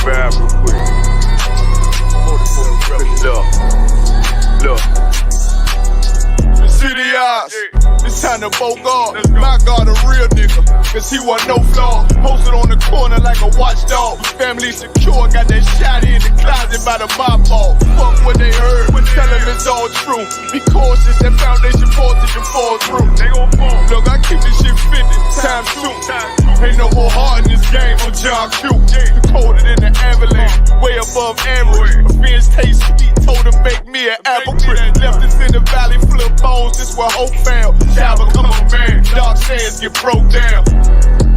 vibe real quick. Look. City eyes. It's time to Bogart. My God, a real nigga. Cause he wasn't no flaw. Posted on the corner like a watchdog. Family secure. Got that shotty in the closet by the mob ball. Fuck what they heard. Tell them it's all true. Be cautious. That foundation voltage and fall through. They gon' fall. Look, I keep this shit 50 times 2. Ain't no more heart in this game. I'm John Q. Colder than the avalanche. Way above average. Offense taste sweet. Told him make me an apple crisp. Left us in the valley full of bones. This where hope found. Child become a man. Dark sands get broke down.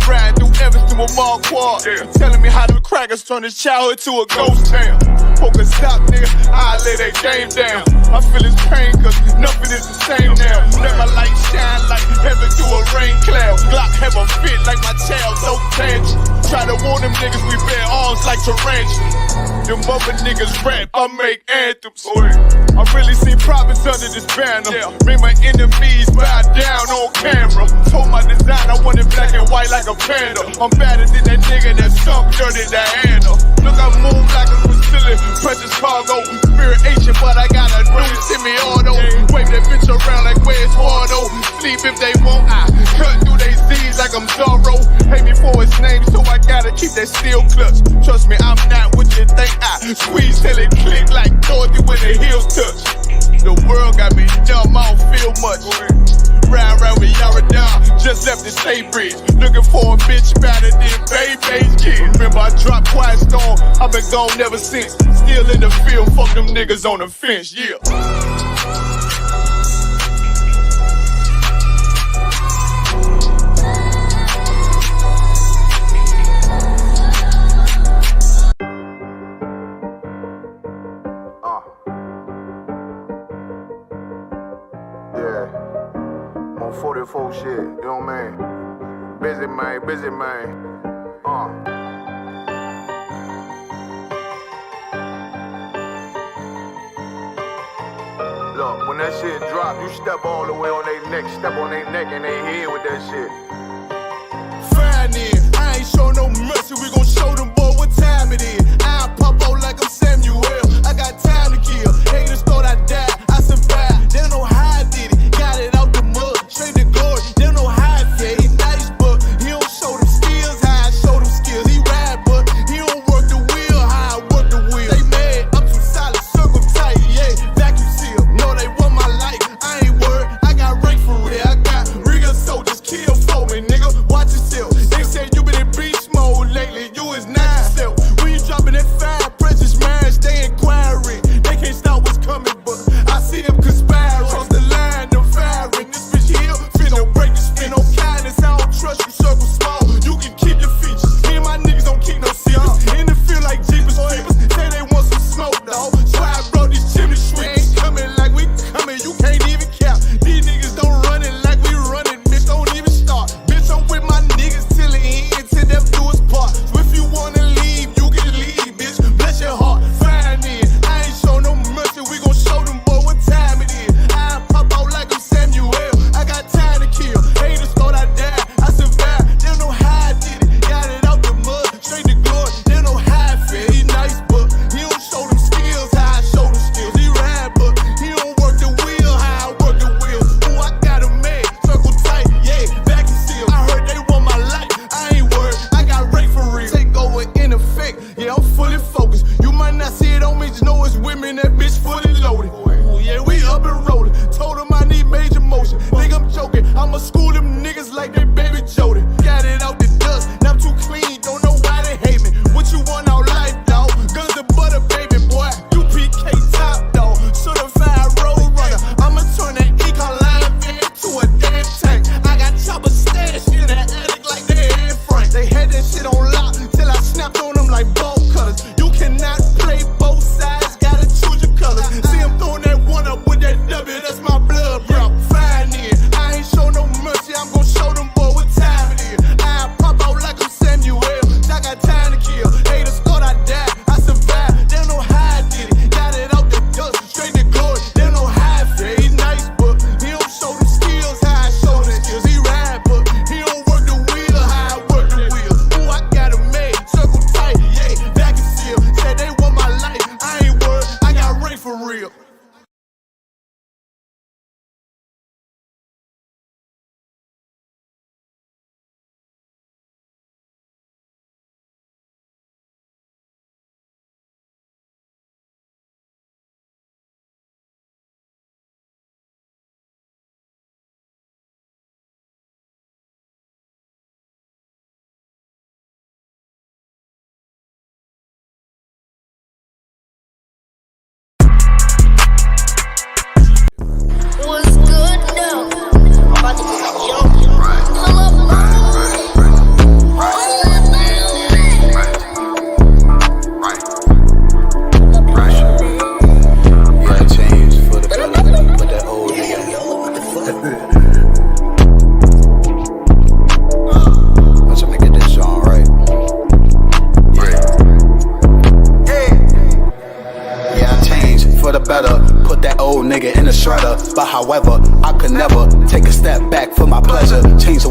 Riding through Evans to a mall quad. Telling me how them crackers turned his childhood to a ghost town. Poke a stop, nigga. I lay that game down. I feel his pain cause nothing is the same now. Let my light shine like heaven through a rain cloud. Glock have a fit like my child, so tangent. Try to warn them niggas we bear arms like tarantulas. Them other niggas rap, I make anthems. I really seen prophets under this banner. Made my enemies bow down on camera. Told my design I wanted black and white like a panda. I'm better than that nigga that sunk dirty Diana. Look, I move like a Brazilian, precious cargo. Spirit Asian, but I got a new semi-auto. Wave that bitch around like where's Waldo. Sleep if they won't, I cut through they Z's like I'm Zorro. Hate me for his name, so I gotta keep that steel clutch. Trust me, I'm not what you think. I squeeze till it click like Dorothy when the heels touch. The world got me dumb, I don't feel much. Ride around with Yaradon, just left the state bridge. Looking for a bitch better than Baby's kid. Remember I dropped Quiet Storm, I've been gone ever since. Still in the field, fuck them niggas on the fence, yeah. Yeah, on 44 shit, you know what I mean? Busy man. Look, when that shit drop, you step all the way on their neck, step on their neck and their head with that shit. Fine then, I ain't show no mercy, we gon' show them boy what time it is. I pop out like I'm Samuel, I got time to kill. Haters thought I died, I survived. They don't know how I did it, got it out the mud, straight to glory. They don't know how I feel. He nice, but he don't show them skills. How I show them skills. He ride, but he don't work the wheel. How I work the wheel. They mad, I'm too solid, circle tight, yeah. Vacuum seal, no they want my life. I ain't worried, I got rank for real. I got real soldiers, kill folk.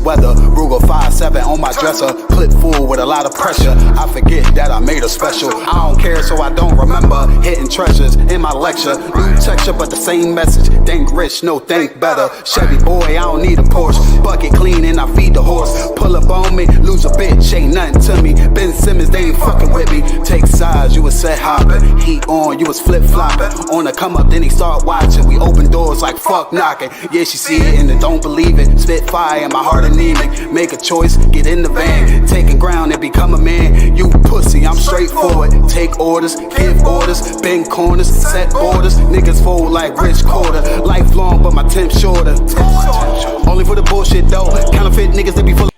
weather. Ruger 5.7 on my dresser, clip full with a lot of pressure. I forget that I made a special. I don't care, so I don't remember. Hitting treasures in my lecture. New texture, but the same message. Think rich, no think better. Chevy boy, I don't need a Porsche. Bucket clean and I feed the horse. Pull up on me, lose a bitch, ain't nothing to me. Ben Simmons, they ain't fucking with me. Take sides, you was set hopping. Heat on, you was flip flopping. On the come up, then he start watching. We open doors like fuck knocking. Yeah, she see it and then don't believe it. Spit fire in my heart anemic. Make a choice, get in the van. Taking ground and become a man. You pussy, I'm straightforward. Take orders, give orders. Bend corners, set borders. Niggas fold like rich quarter. Lifelong, but my temp shorter. Only for the bullshit though. Counterfeit niggas that be full.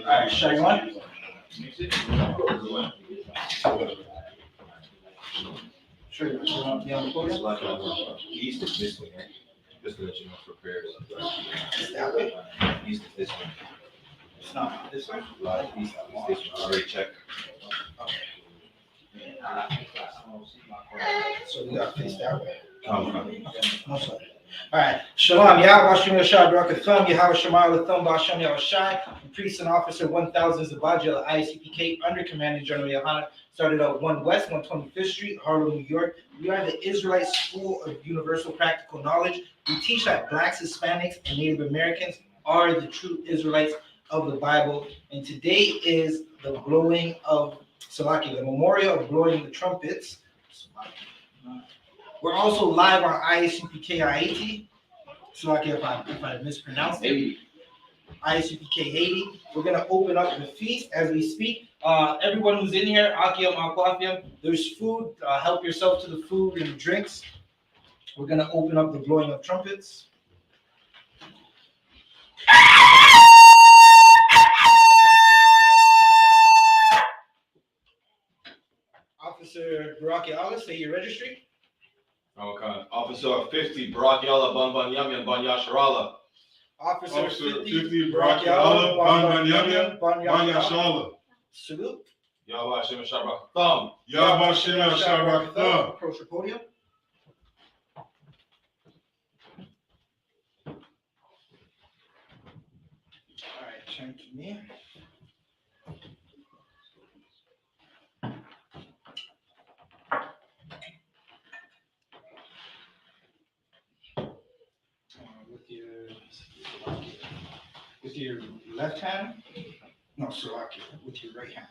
Alright, SHALAM. Sure, you want to be on the podium? East is this way, right? Just to let you know for prayers. That way? East is this way. It's not this way? East is this way. I already checked. So we got to face that way. Come. No, sorry. Alright, Shalom, Yahweh Shem Yashad Rakatham, Yahweh Shemar Latham Bashem Yahushai, Priest and Officer 1000 Zabajel I.S.U.P.K, under Commanding General Yahanna, started out 1 West, 125th Street, Harlem, New York. We are the Israelite School of Universal Practical Knowledge. We teach that Blacks, Hispanics, and Native Americans are the true Israelites of the Bible. And today is the blowing of Salaki, the memorial of blowing the trumpets. We're also live on I.S.U.P.K. I-80. Salaki, if I mispronounced it. I.S.U.P.K. 80. We're going to open up the feast as we speak. Everyone who's in here, Akiyam, Akwafiyam, there's food. Help yourself to the food and drinks. We're going to open up the blowing of trumpets. Officer Baraki Allah, say your registry. Okay. Officer 50, Barak Yalla, Ban Yamyan, Ban Yasharala. Officer 50, Baraki Allah, Ban Yamyan, Ban Yasharala. Salute. Yahweh Shem Yashad Rakatham. Yahweh Shem Yashad Rakatham. Approach the podium. All right, turn to me. With your left hand, no, Salaki, with your right hand.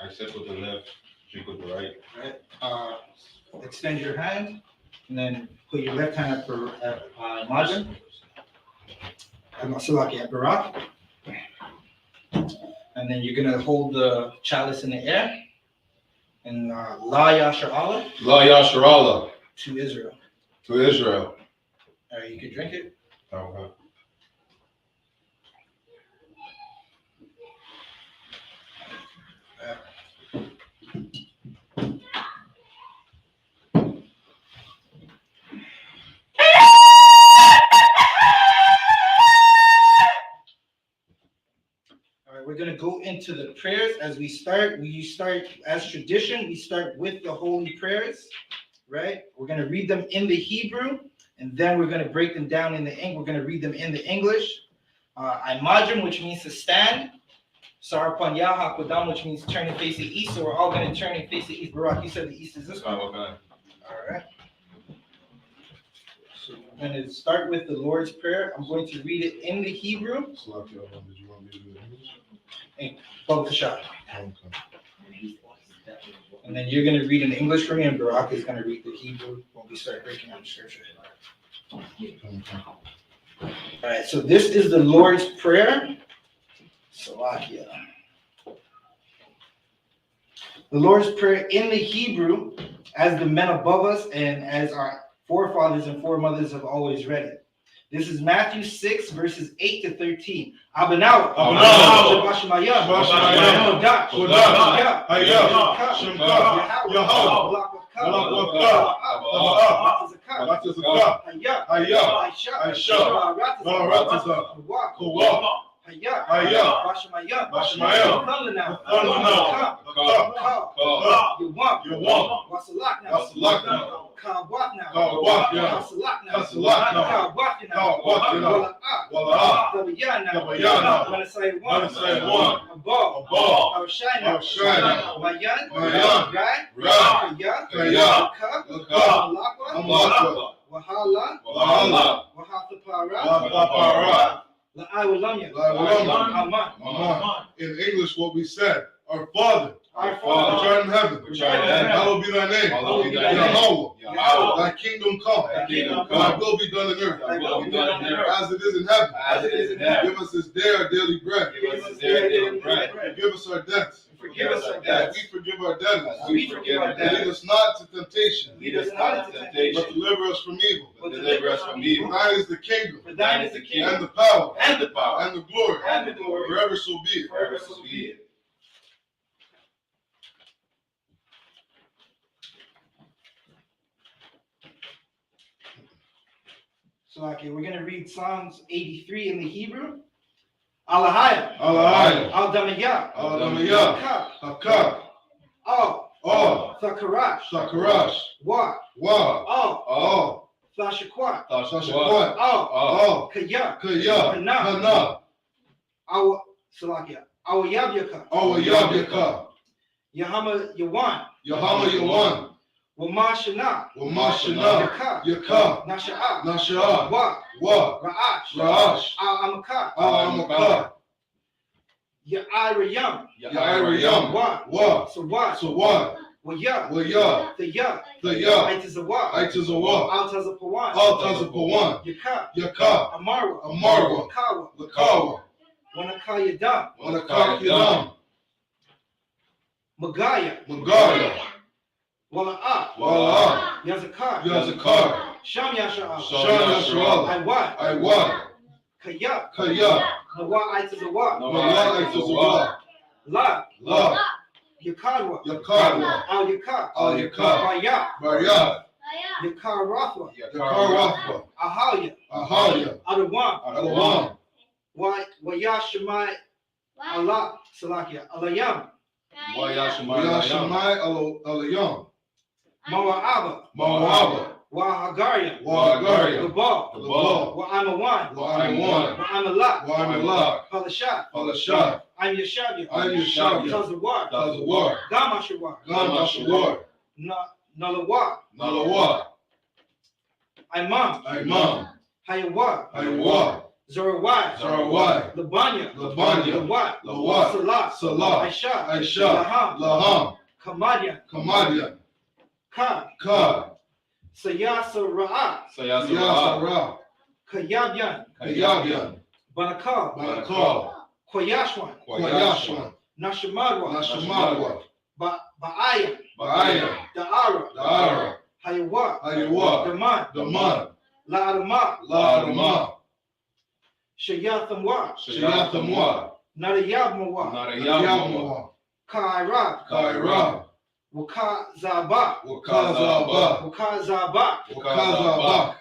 I said with the left, drink with the right. Right. Extend your hand, and then put your left hand at Majin. Salaki at Barak. And then you're gonna hold the chalice in the air, and La Yashar Allah. La Yasharala. To Israel. To Israel. All right, you can drink it. Okay. We're going to go into the prayers as we start. We start as tradition. We start with the holy prayers, right? We're going to read them in the Hebrew, and then we're going to break them down in the English. We're going to read them in the English. Imajim, which means to stand. Sarpan Yaha Kodam, which means turn and face the east. So we're all going to turn and face the east. Barak, you said the east is this one. Okay. All right. So we're going to start with the Lord's Prayer. I'm going to read it in the Hebrew. Did you want me to do it in English? Both the shot. And then you're going to read in English for me, and Barak is going to read the Hebrew when we start breaking down the scripture. All right, so this is the Lord's Prayer. Salakia. The Lord's Prayer in the Hebrew, as the men above us and as our forefathers and foremothers have always read it. This is Matthew 6, verses 8 to 13. Abanaw. Shabashamayam. Kodah. Shemka. Yahweh. Kawafna, Kawafna, Kasalakna, Kasalakna, Kawafna, Kawafna, Wala'ah, Tabayana, Tabayana, Manasai one, Abal, Hawashina, Mayan, Rai, Kaya, Malakwa, Wahala, Wahathapara, La'awalamya, Aman. In English, what we said, our Father, Our Father, which art in heaven, hallowed be thy name. Hallowed be thy name. Yahweh, thy kingdom come. Thy kingdom Thy come. will be done on earth. Thy will be done on earth. As it is in heaven. As it is in heaven. Give us this day our daily bread. Give us this day our daily bread. Forgive us our debts. Forgive us our As debts. we forgive our debtors. As we forgive our And lead debtors. us not to temptation, Lead us not into temptation, but deliver us from evil. but deliver us from For evil. thine is the kingdom, For thine is the and kingdom, the power, And the power. and the glory, and the glory, forever so be it. Forever so be it. So, okay, we're going to read Psalms 83 in the Hebrew. Alahaya, Alahaya, Al-Damayah, Al-Damayah, Hakak, Hakak, Al, Thakarash, Sakarash, Wa, Wa, Al, Thashakwat, Sashakwat, Al, Kaya, Kaya, Hana, Awa, Salakia, Awayabyaka, Awayabyaka, Yahama Yawan, Yahama Yawan, Wamashana, Wamashana, Yaka, Nasha'a, Nasha'a, Wa, Wa, Ra'ash, Ra'ash, Al-Amaka, Al-Amaka, Ya'irayam, Ya'irayam, Wa, So what? Sawat, Waya, Waya, the Ya, Thaya, Aitazawa, Aitazawa, Altazapawan, Altazapawan, Yaka, Yaka, Amara, Amarwa, Kawa, Lakawa, Wanakayadam, Wanakayadam, Magaya, Magaya, Wala'ah, Wala'ah, Yazakar, Yazakar, Sham Yasha'al, Sham Yasha'al, Aiwad, Aiwad, Kaya, Kaya, Nawa Aitazawa, Nawa Aitazawa, La, La, Yakarwa, Yakarwa, Al Yakar, Al Yakar, Baya, Baryat, Yakar Rathwa, Yakarwathwa, Ahalia, Ahalia, Adawam, Adawam, Wayashemai, Allah, Salakia, Alayam, Yashamai Alayam, Mawa'aba, Mawaba, Wahagaria, Wahagaria, Gabal, Gabal, Wa'amawan, Wa'amawan, Wa'amalak, Wa'amalak, Palashat, Palashat, I'm Yeshabia, Yeshabia, Tazawar, Tazawar, Gamashawar, Gamashawar, Nalawa, Nalawa, Imam, Imam, Hayawa, Haywa, Zorawai, Zarawai, Labanya, Labanya, Lawat, Lawat, Salah, Salah, Aisha, Aisha, Laham, Laham, Kamadian, Kamadian, Ka, Ka, Sayasa Ra'a, Yasara, Kayabyan, Kayabian, Banakal, Banakal, Koyashwan, Koyashwan, Nashamadwa, Nashamadwa, Ba'aya, Baaya, Da'ara, Da'ara, Hayawa, Haywa, Daman, Daman, La'adama, La'adama, Shayathamwa, Shayathamwa, Narayabmawa, Narayamawa, Kaira, Kaira, Wakazaba, Wakazaba, Wakazaba, Wakazabak,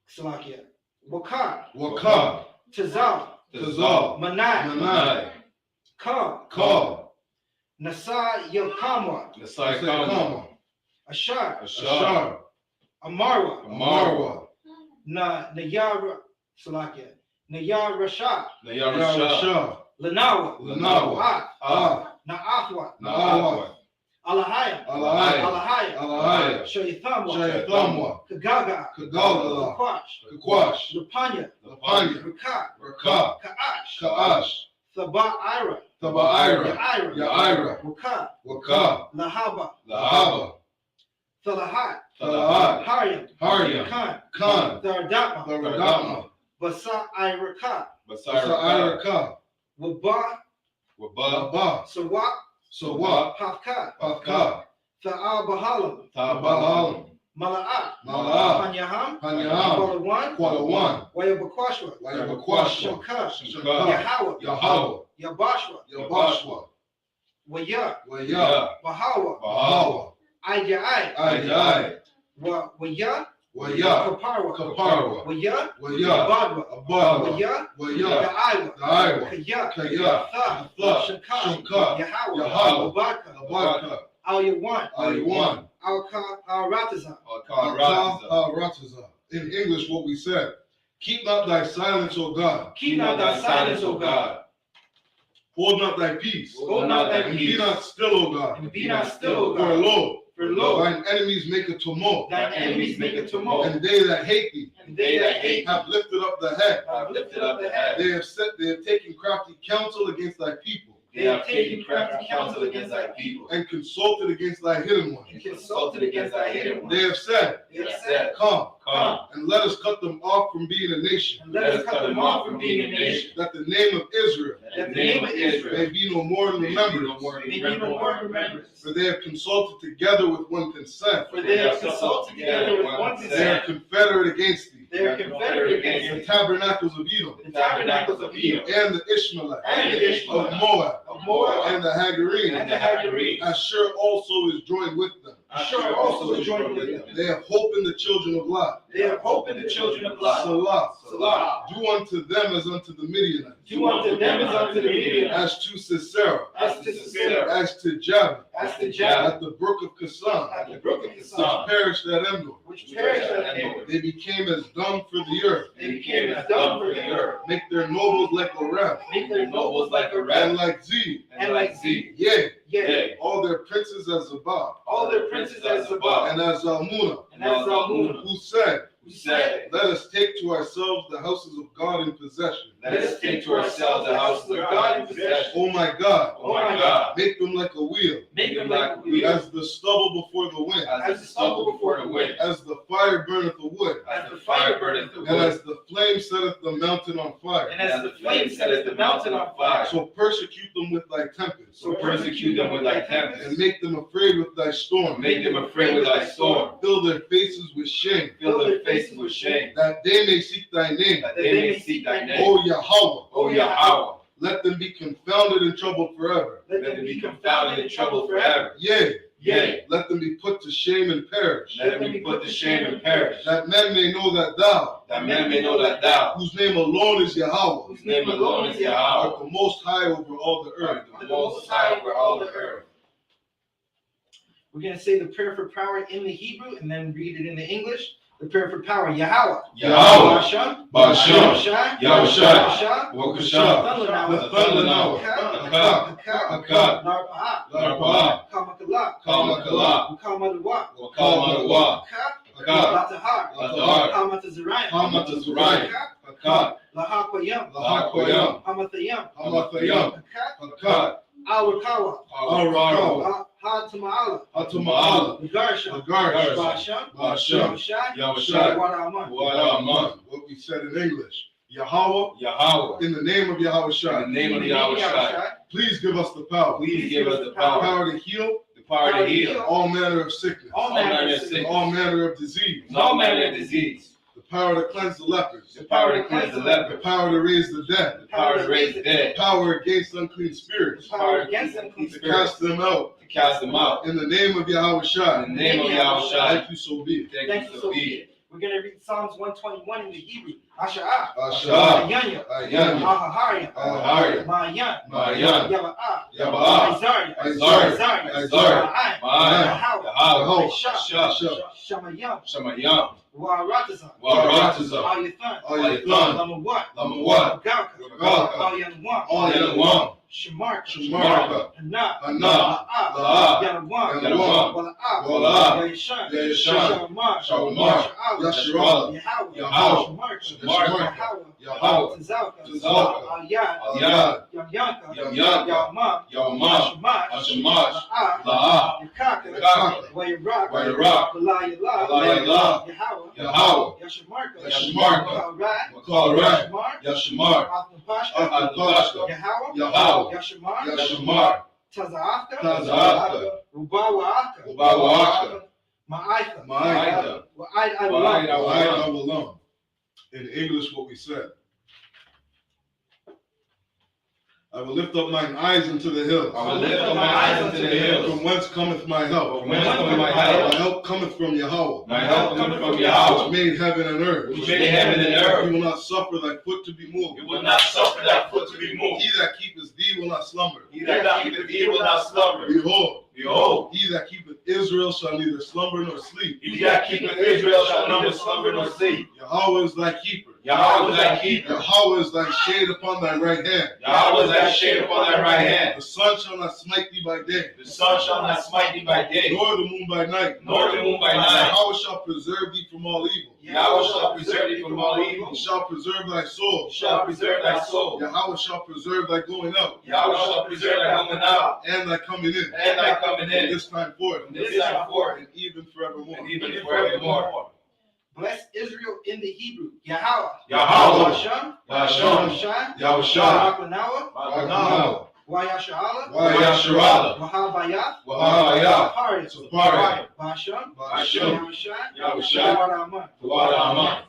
Salakia, Waka, Waka, Tazal, Tazal, Manai, Manai, Ka, Ka, Nasa Yakamwa, Kama, Ashar, Ashar, Amarwa, Marwa, Nayara, Salakia, Nayarasha, Yarasha, Lanawa, Lanawa, Ah, Na'athwa, Na'awa, Alahaya, Alahaya, Alahaya, Alahaya, Shayathamwa, Shayathamwa, Kagaga, Kagala, Kwash, Kakwash, Lupanya, Lapanya, Raka, Raka, Ka'ash, Ka'ash, Thaba'ira, Tabaira, Ya'ira, Ya'ira, Waka, Waka, Lahaba, Lahaba, Thalahat, Talahat, Haryam, Haryam, Khan, Khan, Thardapma, Radama, Basa'iraka, Sa'iraka, Waba, Wabba, Sawak, Sawat, Pafka, Pafka, Tha'abahalam, Tabalam, Mala'at, Mala'at, Panyaham, Panyam, Kwalawan, Kwalawan, Wayabakwashwa, Wayabakwashwa, Shamka, Shaka, Yahawa, Yahweh, Yabashwa, Yabashwa, Waya, Waya, Bahawa, Bahawa, Ayai, Ayai, Waya, Waya, Kaparwa, Kaparwa, Waya, Waya, Badwa, Abadwa, Waya, Waya, Da'aiwa, Da'aiwa, Kaya, Kaya, Tha, Tha, Shamka, Shamka, Yahawa, Yahweh, Abaka, Abaka, Al-Yawan, Al-Yawan, Al-Rataza. Al-Rataza. In English, what we said, keep not thy silence, O God. Keep not thy silence, O God. Hold not thy peace. Hold not thy And be peace. not still, O God. And be not still, O For God. lo, For lo, thine enemies make a tumult. thine enemies make a tumult. And they that hate thee And they that hate have lifted up the head. have lifted up the head. They have taken crafty counsel against thy people. They have taken crafty counsel against thy people. And consulted against thy hidden ones. And consulted against thy hidden ones. They have said, They have said, Come, Come, and let us cut them off from being a nation, and let us cut them off from being a nation. that the name of Israel That the name of Israel may be no more in remembrance. may be no more in remembrance. For they have consulted together with one consent. For they have consulted together with one They are consent. confederate against thee. They are confederate against The the tabernacles of Edom, tabernacles of Edom, and the Ishmaelites, and the of Ishmaelites, Moab, of Moab, and the Hagarene. and the Hagarene. Ashur also is joined with them. Ashur also is joined with them. They have hope in the children of Lot. They have hope in the children of Lot. Salah. Salah. Do unto them as unto the Midianites. Do unto them as unto the Midianites. As to Sisera. As to Sisera. As to Jabin. As to Jabin. At the brook of Kasan. At the brook of Which Kasan. perished at Endor. Which perished at Endor. They became as dung for the earth. They became as dung for the earth. Make their nobles like a ram. Make their nobles like a And ram. like Z. And like Z. Yea. Yea. All their princes as Zabah. All their princes as Zabah. And as Zalmunna. And as Zalmunna. Who said, who said, let us take to ourselves the houses of God in possession. let us take to ourselves the houses of God in possession. Oh my God. Oh my God, Make them like a wheel. Make them like a wheel. As the stubble before the wind. as the stubble before the wind, As the fire burneth the wood. As the fire burneth the And wood. as the flame setteth the mountain on fire. And as the flame setteth the mountain on fire. So persecute them with thy tempest. so persecute them with thy tempest, And make them afraid with thy storm. make them afraid with thy storm, Fill their faces with shame. fill their faces with shame, That they may seek thy name. that they may seek thy name. O Yahweh. O Yahweh, Let them be confounded and troubled forever. Let them be confounded and troubled forever. Yea. yea, Let them be put to shame and perish. let them be put to shame and perish, That men may know that thou, that men may know that thou, whose name alone is Yahweh, Whose name alone is Yahweh. art the most high over all the earth. art the most high over all the earth. We're going to say the prayer for power in the Hebrew and then read it in the English. The prayer for power, Yahweh. Yahweh, Bashan. Bashan, Yahushua, Bashan. Wakasha, the thunder now, Akak, Akak, Larpa, Kamakala. Kamakala, Kamadwa. Wakalmadwa, Akak, Latahar. Lazar, Kamatazariah. Hamatazariah, Akak, Lahakoyam. Lahakoyam, Hamathayam. Hamathayam, Akak, Awakawa. Arara, Hatama'ala. Atuma'ala, Garsha. Agarsh, Bashan. Bashan, Yahushai. Yahushua, Waraman. Waraman, what we said in English. Yahweh, Yahweh, in the name of Yahweh in Shai, the name of Yahushua, please give us the power. please give us the The power, power to heal the power to heal all manner of sickness, All manner of sickness. all manner of disease, all manner of disease, the power to cleanse the lepers, the power to cleanse the the leper, power to raise the dead, the power to raise the dead, the power against unclean spirits, Power against them. unclean to spirits, cast them out. to cast them out. In the name of Yahweh Shai, In the name of Yahushua, thank you, so be it. thank you so be it. We're going to read Psalms 121 in the Hebrew. Asha'ah. Asha, Ayanya. Ayanya, Ahahariah. Ahariah, Ma'ayan. Mayan, Yaba'ah. Yaba'ah, Isaiah. Isaiah, Isaiah, Ma'ayan. Ma'an, Yahweh. Yahweh, Shah. Shah, Shamayam. Shamayam, Wa'aratazah. Wa'aratazah, Al-Yathan. Al-Yathan, Lamawat. Lamawat, Galka. Galka, Al-Yanwan. Al-Yanwan, Shemarka. Shemarka, Hana. Hana, La'ah. La'ah, Yanawan. Yanawan, Wala'ah. Wala'ah, Yashan. Yashan, Shamar. Shamar, Yasharallah, Yahweh. Yahweh, Shemarka. Shemarka, Yahweh. Yahweh, Tazalka. Tazalka, Al-Yad. Al-Yad, Yamyanka. Yamyanka, Yawma. Yawma, Shamash. Ashamash, La'ah. La'ah, Yakaka. Yakaka, Wayarak. Wayarak, Walayala. Walayala, Yahweh. Yahweh, Yashamarka. Yashamarka, Wakalrai. Wakalrai, Yashamar. Yashamar, Athnapashka. Athnapashka, Yahweh. Yahweh, Yashamar. Yashamar, Taza'aka. Taza'aka, Rubawa'aka. Ubawa'aka, Ma'aitha. Ma'aitha, Wa'aid Wa'aid Alam. Wa'aid Awalam. In English, what we said. I will lift up mine eyes into the hills. I will lift up my eyes unto the hills. From whence cometh my help? From whence cometh my My help? help cometh from Yahweh, My help cometh from which Yahweh, made heaven and earth. which made heaven and He earth. will not suffer thy foot to be moved. You will not suffer thy foot to be moved. He that keepeth thee will not slumber. He that keepeth thee will not slumber. Behold, Behold, he that keepeth Israel shall neither slumber nor sleep. he that keepeth Israel shall neither slumber nor sleep. Yahweh is thy keeper. Yahweh is thy keeper. Yahweh is thy shade upon thy right hand. Yahweh is thy shade upon thy right hand. The sun shall not smite thee by day, The sun shall not smite thee by day, nor the moon by night. nor the moon by night. Yahweh shall preserve thee from all evil. Yahweh shall preserve thee from all evil. He shall preserve thy soul. Shall preserve thy soul. Yahweh shall preserve thy going out Yahweh shall preserve thy coming out and thy coming in. and thy coming From in. this time forth From this time forth and even forevermore. and even forevermore. Bless Israel in the Hebrew. Yahweh. Yahweh. Hashem. Yahshua. Yahushai. Yahushua. Barakanawa. Barakanawa. Wayashala. Wayasharala. Wahabayah. Wahabayah. Paris. Paris. Basham. Basham. Yahushai. Yahushai. Waraman. Waraman.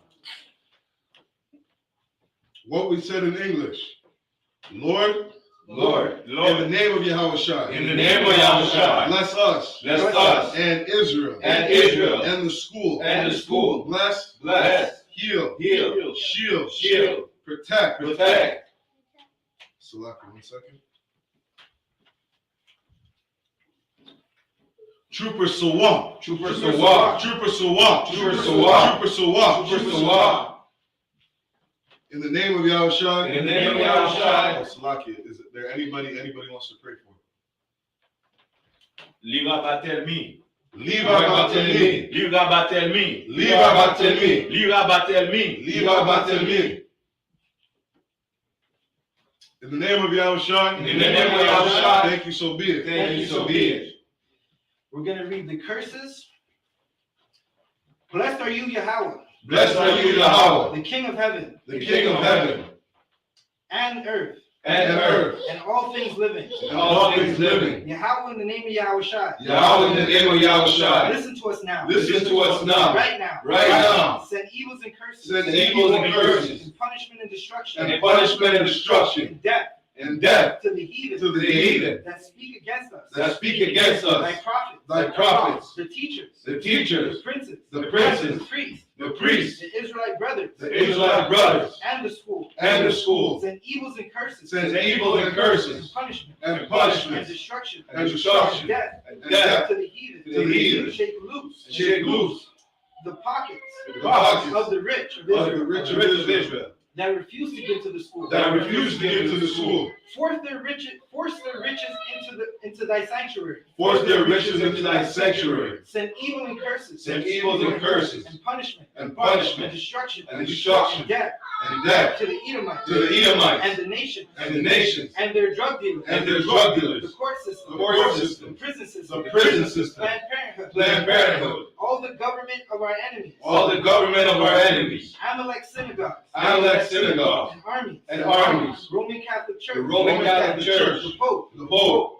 What we said in English. Lord, Lord, in the name of Yahushua, in the name of Yahushua, bless us, bless us and Israel, and Israel, and the school, and the school. bless, Bless, heal, heal, shield, shield, protect. protect. Select 1 second. Trooper Sawam, Trooper Sawak, Trooper Sawam, Trooper Sawak, Trooper Sawam, Trooper Sawak. In the name of Yahushua, In the name of Yahushua. Salakia, is there anybody wants to pray for? Liva Batelmi. Liva Batelmi, Liva Batelmi. Liva Batelmi, Liva Batelmi. Liva Batelmi. In the name of Yahushua, In the name of Yahushua. thank you, so be it. Thank you, so be it. We're going to read the curses. Blessed are you, Yahweh, Blessed are you, Yahweh, the King of heaven the King of heaven and earth, and earth, and all things living. and all things living. Yahweh, in the name of Yahushua, Yahweh, in the name of Yahushua. listen to us now. Listen to us now. Right now. Right now. Send evils and curses. Send evils and curses. And punishment and destruction. And punishment and destruction. And death And death to the heathen. to the heathen that speak against us. that speak against Thy us. prophets. Thy prophets. The teachers. The The teachers. princes. The princes. The priests. The priests. The Israelite brothers. The Israelite brothers. And the school. And the school. Send evils and curses. Send evils and And curses. punishment. And And punishment. destruction. And destruction. And death. And death To the heathen. to the heathen. Shake loose. And shake loose The pockets. the pockets Of the rich of of Israel. the rich of Israel That refuse to give to the school. that refuse to give to the school. Force their riches into thy sanctuary. Force their riches into thy sanctuary. Send evil and curses. Send evils and curses. And punishment. And punishment. And destruction. And destruction. And death. And death To the Edomites. to the Edomites. And the nations. And the nations. And their drug dealers. And their drug The dealers. court system. The court The system. prison system. The prison system. Planned Parenthood. Planned Parenthood. All the government of our enemies. All the government of our enemies. Amalek synagogues. Amalek synagogues. And armies. And armies. Roman Catholic Church. The Roman Catholic Church. The Pope. The Pope.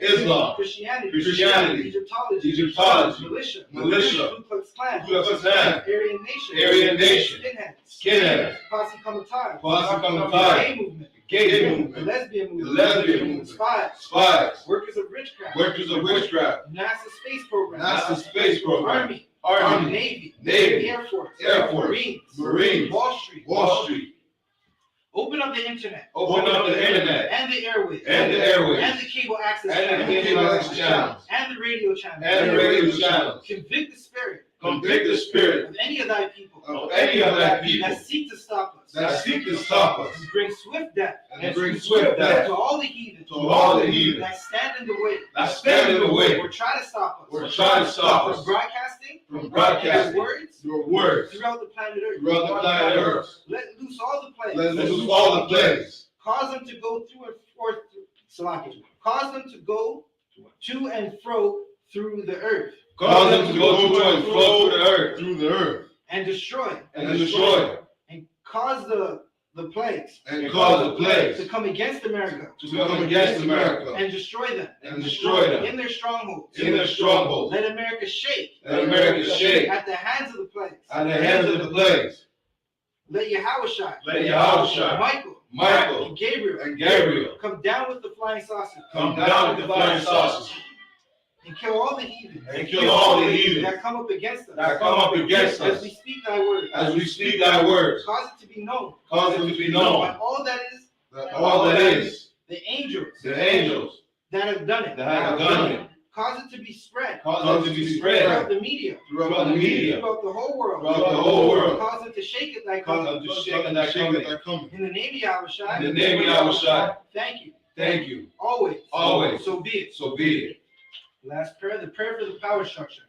Islam. Christianity. Christianity. Egyptology. Egyptology. Militia. Militia. Ku Klux Klan. Ku Klux Klan. Aryan Nation. Aryan Nation. Skinheads. Skinheads. Posse Comitatus. Posse The Comitatus. gay movement. Gay The movement. lesbian The movement. lesbian movement. Spies. Spies. Workers of witchcraft. Workers of witchcraft. NASA space program. NASA space program. Army. Army. Navy. Navy. Air Force. Air Force. Marines. Marines. Wall Street. Wall Street. Open up the internet. Open up the internet. And the airways. And the airways. And the cable access And the channels. cable access channels. And the radio channels. And the radio channels. Convict the spirit Convict the spirit of any of thy people of any of thy people that seek to stop us. that seek to stop us And bring swift death. and bring swift death To all the heathen. to all the heathen That stand in the way. that stand in the way Or try to stop us. or try to stop From us broadcasting. from Your broadcasting words. your words Throughout the planet Earth. throughout the planet Earth. Let loose all the plagues. Let loose all the plagues. Cause them to go through and forth. Cause them to go to and fro through the earth. Cause them to go to and flow through the earth Through the earth. And destroy. and destroy And cause the plagues and cause the plagues to come against America. to come against America And destroy them. and destroy them In their strongholds. in their strongholds. Let America shake. Let America shake At the hands of the plagues. at the hands of the plagues. Let Yahushua. Let Yahushua, Michael, And Gabriel. and Gabriel Come down with the flying saucers. come down with the flying saucers And kill all the heathen. and kill all the heathen That come up against us. that come up against As we us speak thy word. as we speak thy words. Cause it to be known. Cause it to be By known all that is that all that is the angels the angels that have done it. that have done it Cause it to be spread. Cause it to be spread. Throughout the media. Throughout the media. Throughout the whole world. Throughout the whole world. Cause it to shake it like Cause it to shake it like coming. In the name of Yahushua. In the name of Yahushua. Thank you. Thank you. Always. Always. So be it. So be it. Last prayer, the prayer for the power structure.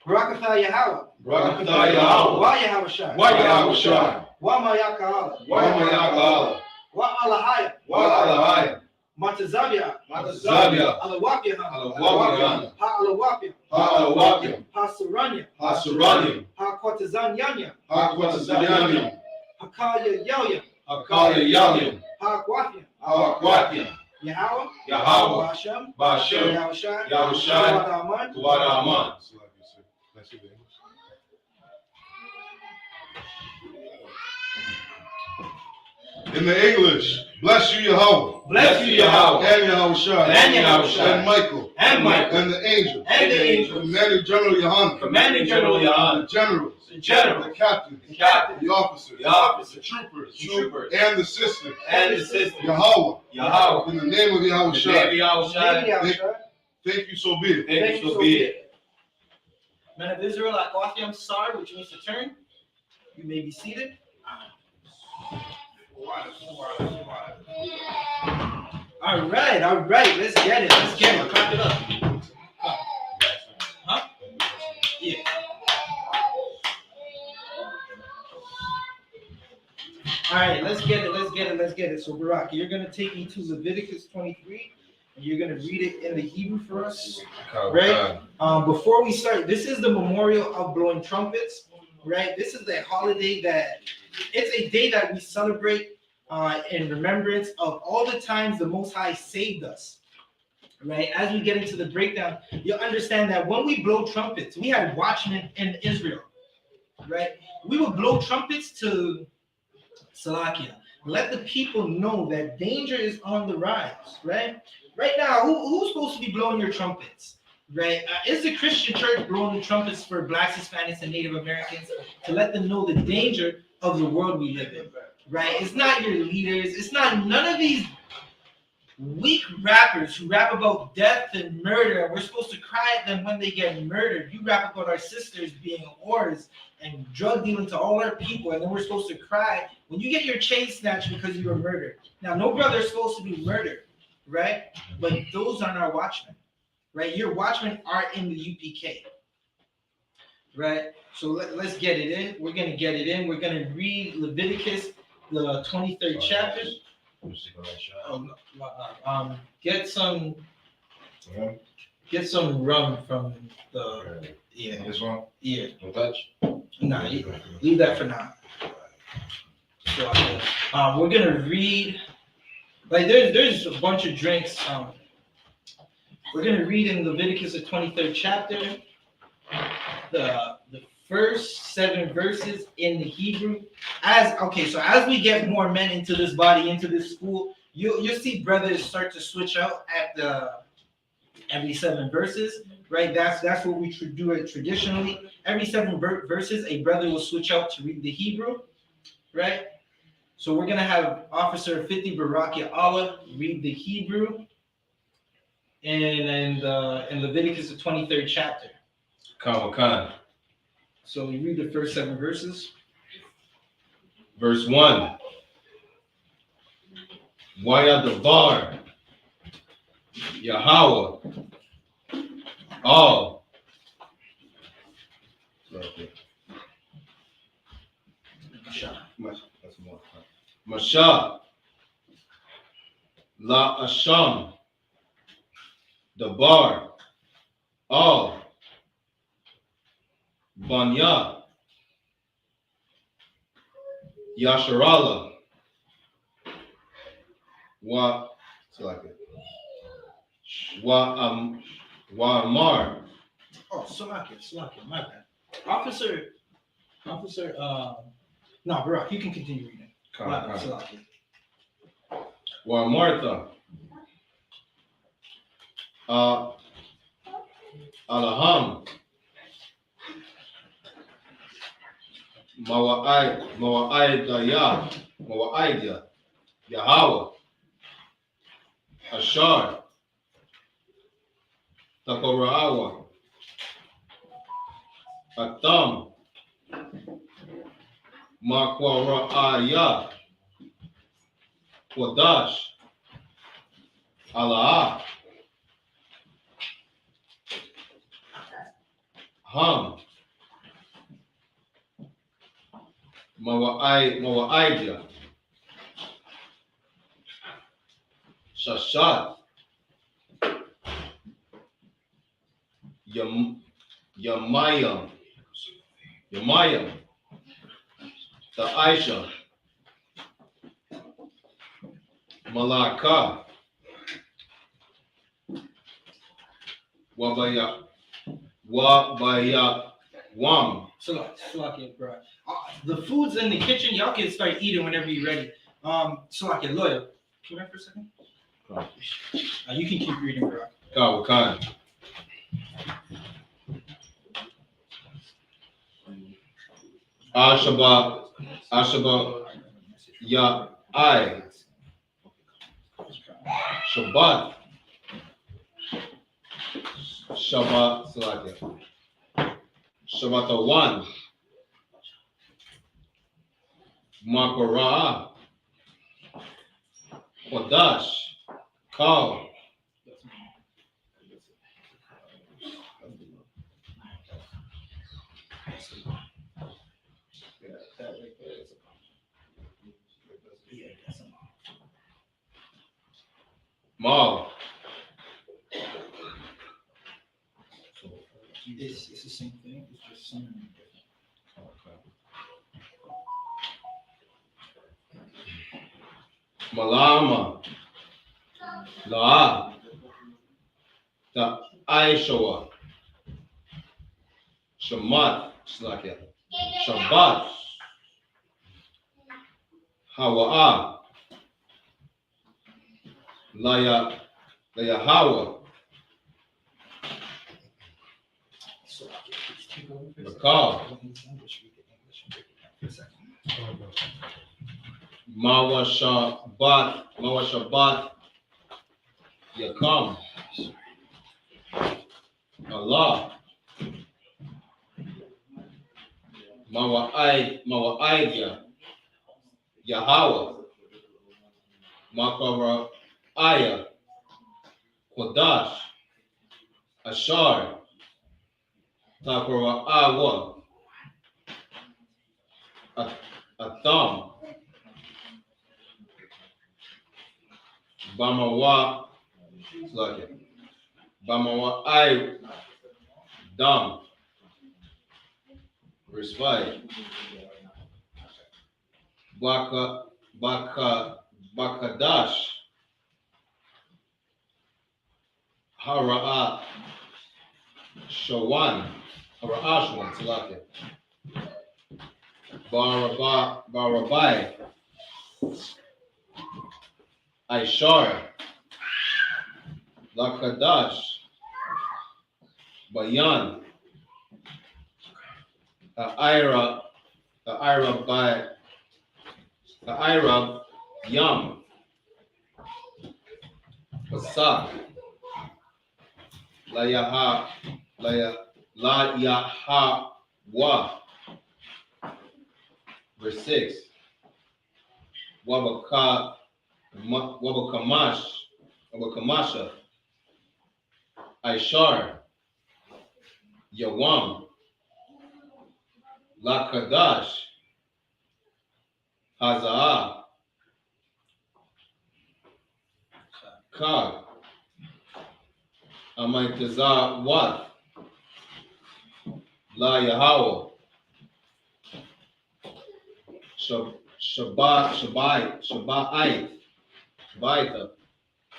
Barakatah Yahweh. Barakatah Yahweh. Wa Yahushua. Wa Yahushua. Wa Mayaka'ala. Wa Mayaka'ala. Wa Alahaya. Wa Alahaya. Matazavia. Matazavia. Alawapia. Alawapia. Ha Alawapia. Ha Alawapia. Ha Suranya. Ha Suranya. Ha Kwatazanyanya. Ha Kwatazanyanya. Ha Kaya Yaya. Ha Kaya Yaya. Ha Kwafia. Ha Kwatya. Yahweh. Yahweh. Bashem. Bashem. Yahushua. Yahushua. Aman. Tuwada Aman. In the English, bless you, Yahweh. Bless you, Yahweh. And Yahushua. And Yahushua. And Michael. And Michael. And the angel. And the angel. Commanding General Yohanan. Commanding General Yohanan. The generals. The general. The captains. The captain. The officers. The officers. The troopers. Troopers. And the sisters. And the sisters. Yahweh. Yahweh. In the name of In the Yahushua. name of Yahushua. Thank you, so be it. Thank you, so be it. Men of Israel, I offer you Sar, which means to turn. You may be seated. All right, let's get it. Clap it up. Huh? Yeah. All right, let's get it. So, Barak, you're going to take me to Leviticus 23, and you're going to read it in the Hebrew for us, right? Before we start, this is the memorial of blowing trumpets, right? This is a holiday it's a day that we celebrate in remembrance of all the times the Most High saved us, right? As we get into the breakdown, you'll understand that when we blow trumpets, we had watchmen in Israel, right? We would blow trumpets to Salakia. Let the people know that danger is on the rise, right? Right now, who's supposed to be blowing your trumpets, right? Is the Christian church blowing the trumpets for Blacks, Hispanics, and Native Americans to let them know the danger of the world we live in, right? It's not your leaders. It's not none of these weak rappers who rap about death and murder. And we're supposed to cry at them when they get murdered. You rap about our sisters being whores and drug dealing to all our people, and then we're supposed to cry when you get your chain snatched because you were murdered. Now, no brother is supposed to be murdered, right? But those aren't our watchmen, right? Your watchmen are in the UPK, right? So let's get it in. We're going to get it in. We're going to read Leviticus, the 23rd chapter. Get some rum from the This one? yeah. No touch? Nah, leave that for now. So we're gonna read. Like there's a bunch of drinks. We're gonna read in Leviticus the 23rd chapter, the first 7 verses in the Hebrew. So as we get more men into this body, into this school, you'll see brothers start to switch out at every 7 verses, right? That's what we do it traditionally. Every 7 verses, a brother will switch out to read the Hebrew, right? So we're gonna have Officer 50 Barakia Allah read the Hebrew in Leviticus the 23rd chapter. Khan. So we read the first 7 verses. Verse 1. Wayadavar Yahweh all. Masha La Asham Dabar all Banya Yasharala Wa Amar. Oh, Salakia, my bad. Officer, no, Barak, you can continue reading. Salakia. Wa Martha. Alaham. Mawa'idya. Yahweh. Ashar. Takoraawa, Atham, Makwaraaya, Kodash, Allah, Ham, Mawaaija, Shashat, Yamayam, Ta'aisha, Malaka, Wabaya, Wam. Salakia, bro. The food's in the kitchen. Y'all can start eating whenever you're ready. Salakia, lawyer. Can you wait for a second? You can keep reading, bro. Kawakan. Ashaba, Ya, I, Shabbat, Salakia. Shabbat 1, Makorah, Kodash, Kal, Mal, It's the same thing. It's just something different. Malama, La, the Aishawa, Shamat, Slakia, Shabbat, Hawa, Laya Hawa, Bakal, Mawa Shabbat, Yakam, Allah, Mawa Idea, Yahweh, Makara Aya, Kodash, Ashar, Takara Awa, Atham, Bamawa, Bamawa I, Dam, Respite, Bakadash, Hara'a, Shawan, Hara'ashwan, Salakia, Barabai, Aishar, Lakadash, Bayan, the Ira Yam, Pasak, La Yaha Wa, verse 6, Wabakamasha, Aishar, Yawam, Lakadash, Hazaa, Kag, Amaitazah Wat, La Yahweh, Shabbat,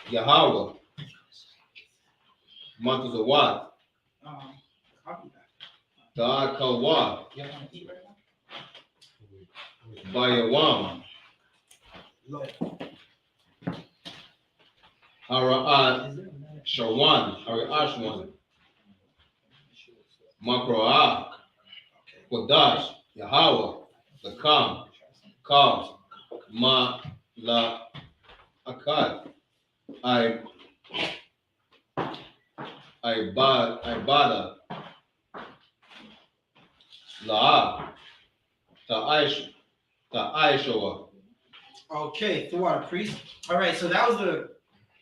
Yahweh, Montezawat, I'll be back. Ta'ad Kalwa, Y'all want to eat right now? Bayawam, Lawyer. Hara'at, Shawan, Hara'ashwan, Makro'ah, Kodash, Yahweh, Lakam, Kal, Ma, La, Akad, I, Ibada, La'a, Ta'aishoa. Okay, through our priest. All right, so that was the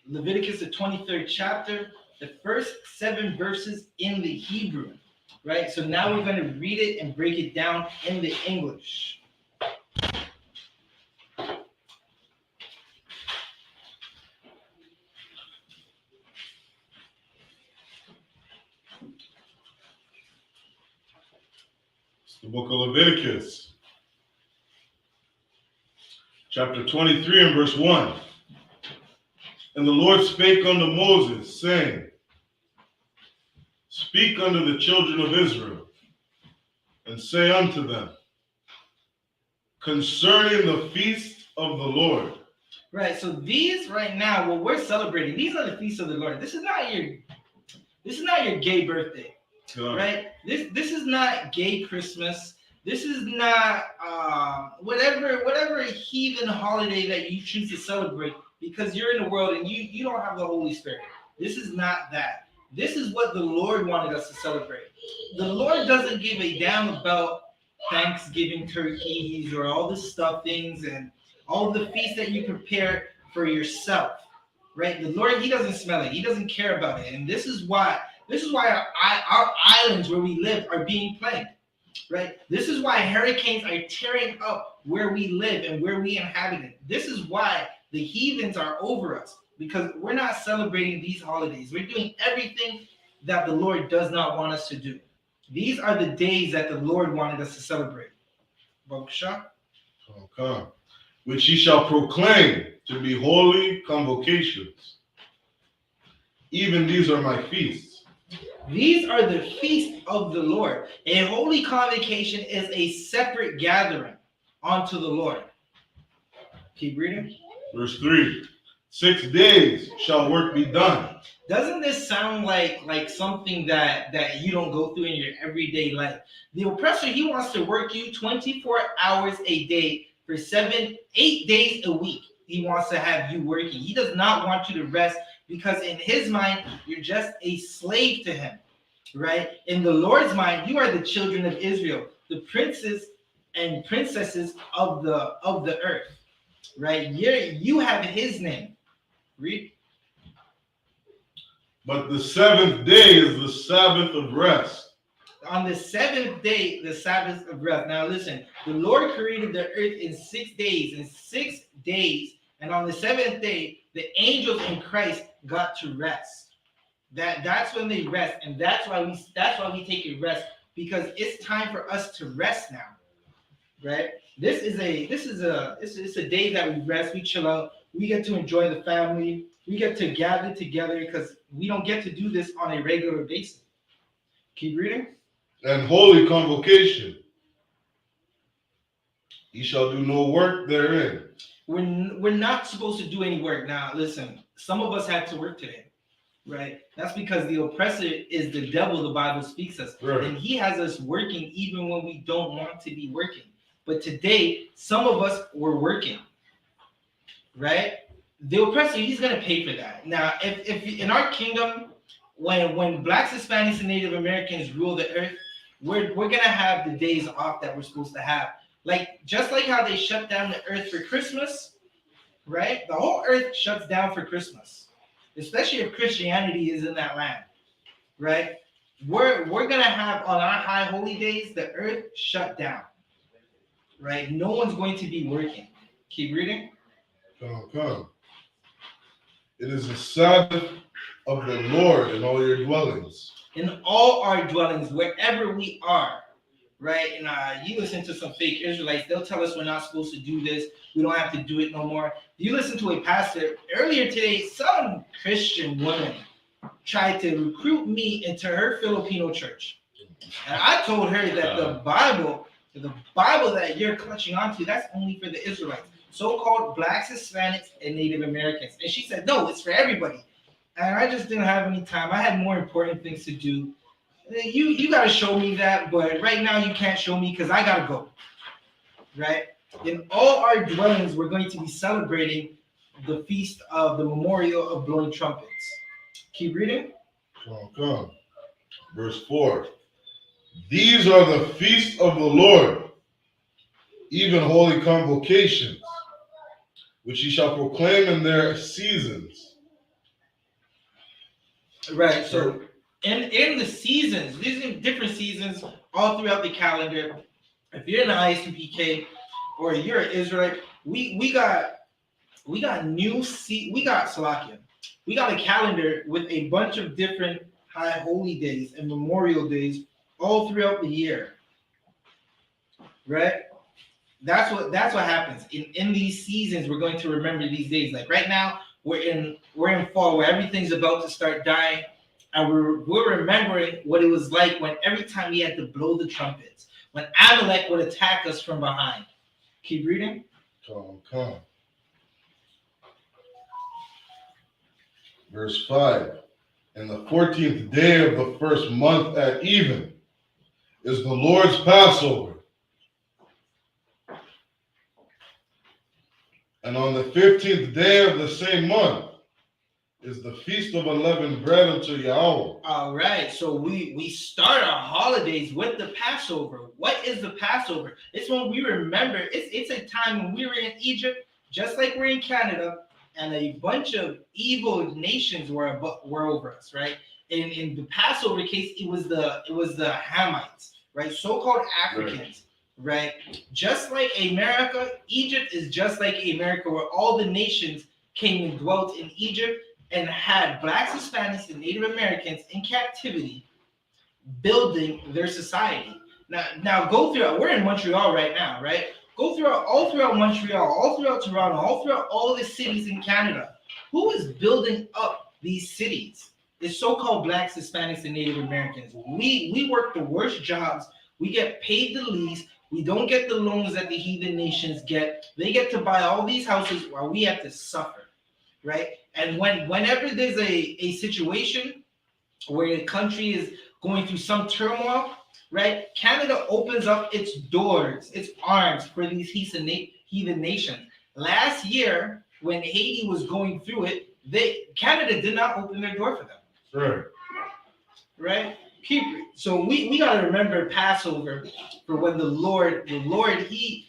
Leviticus, the 23rd chapter, the first 7 verses in the Hebrew, right? So now we're going to read it and break it down in the English. It's the book of Leviticus, chapter 23 and verse 1. And the Lord spake unto Moses, saying, Speak unto the children of Israel, and say unto them, concerning the feast of the Lord. Right, so these right now, what we're celebrating, these are the feasts of the Lord. This is not your gay birthday, right? This is not gay Christmas. This is not whatever heathen holiday that you choose to celebrate because you're in the world and you don't have the Holy Spirit. This is not that. This is what the Lord wanted us to celebrate. The Lord doesn't give a damn about Thanksgiving turkeys or all the stuffings and all the feasts that you prepare for yourself, right? The Lord, He doesn't smell it. He doesn't care about it. And this is why our islands where we live are being plagued, right? This is why hurricanes are tearing up where we live and where we inhabit it. This is why the heathens are over us, because we're not celebrating these holidays. We're doing everything that the Lord does not want us to do. These are the days that the Lord wanted us to celebrate. Baksha. Okay. Which ye shall proclaim to be holy convocations. Even these are my feasts. These are the feasts of the Lord. A holy convocation is a separate gathering unto the Lord. Keep reading. Verse 3. 6 days shall work be done. Doesn't this sound like something that you don't go through in your everyday life? The oppressor, he wants to work you 24 hours a day for 8 days a week. He wants to have you working. He does not want you to rest because in his mind, you're just a slave to him, right? In the Lord's mind, you are the children of Israel, the princes and princesses of the earth, right? You have his name. Read. But the 7th day is the Sabbath of rest. On the 7th day, the Sabbath of rest. Now listen, the Lord created the earth in 6 days. In 6 days, and on the 7th day, the angels in Christ got to rest. That's when they rest, and that's why we take a rest, because it's time for us to rest now, right? This is a day that we rest, we chill out, we get to enjoy the family, we get to gather together because we don't get to do this on a regular basis. Keep reading. And holy convocation. Ye shall do no work therein. We're not supposed to do any work. Now, listen, some of us had to work today, right? That's because the oppressor is the devil, the Bible speaks us. Right. And he has us working even when we don't want to be working. But today, some of us were working, right? The oppressor, he's going to pay for that. Now, if in our kingdom, when Blacks, Hispanics, and Native Americans rule the earth, we're going to have the days off that we're supposed to have. Just like how they shut down the earth for Christmas, right? The whole earth shuts down for Christmas, especially if Christianity is in that land, right? We're going to have on our high holy days, the earth shut down, right? No one's going to be working. Keep reading. Come. It is the Sabbath of the Lord in all your dwellings. In all our dwellings, wherever we are, right? And you listen to some fake Israelites, they'll tell us we're not supposed to do this. We don't have to do it no more. You listen to a pastor. Earlier today, some Christian woman tried to recruit me into her Filipino church. And I told her that the Bible that you're clutching onto, that's only for the Israelites, so-called Blacks, Hispanics, and Native Americans. And she said, no, it's for everybody. And I just didn't have any time. I had more important things to do. You got to show me that, but right now you can't show me because I got to go, right? In all our dwellings, we're going to be celebrating the feast of the memorial of blowing trumpets. Keep reading. Come. Verse 4. These are the feasts of the Lord, even holy convocations, which ye shall proclaim in their seasons. Right. So in the seasons, these are different seasons all throughout the calendar. If you're in the I.S.U.P.K or you're an Israelite, we got Salakia. We got a calendar with a bunch of different high holy days and memorial days all throughout the year. Right? That's what happens. In these seasons, we're going to remember these days. Like right now, we're in fall where everything's about to start dying, and we're remembering what it was like when every time we had to blow the trumpets, when Amalek would attack us from behind. Keep reading. Come. Verse 5. And the 14th day of the first month at even is the Lord's Passover. And on the 15th day of the same month is the feast of unleavened bread unto Yahweh. All right, so we start our holidays with the Passover. What is the Passover? It's when we remember. It's a time when we were in Egypt, just like we're in Canada, and a bunch of evil nations were over us, right? In the Passover case, it was the Hamites, right? So-called Africans. Right, just like America, Egypt is just like America, where all the nations came and dwelt in Egypt and had blacks, Hispanics, and Native Americans in captivity, building their society. Now go through. We're in Montreal right now, right? Go through all throughout Montreal, all throughout Toronto, all throughout all the cities in Canada. Who is building up these cities? It's so-called blacks, Hispanics, and Native Americans. We work the worst jobs. We get paid the least. We don't get the loans that the heathen nations get. They get to buy all these houses while we have to suffer, right? And whenever there's a situation where the country is going through some turmoil, right? Canada opens up its doors, its arms for these heathen nations. Last year, when Haiti was going through it, Canada did not open their door for them. Right. Right? So we gotta remember Passover for when the Lord he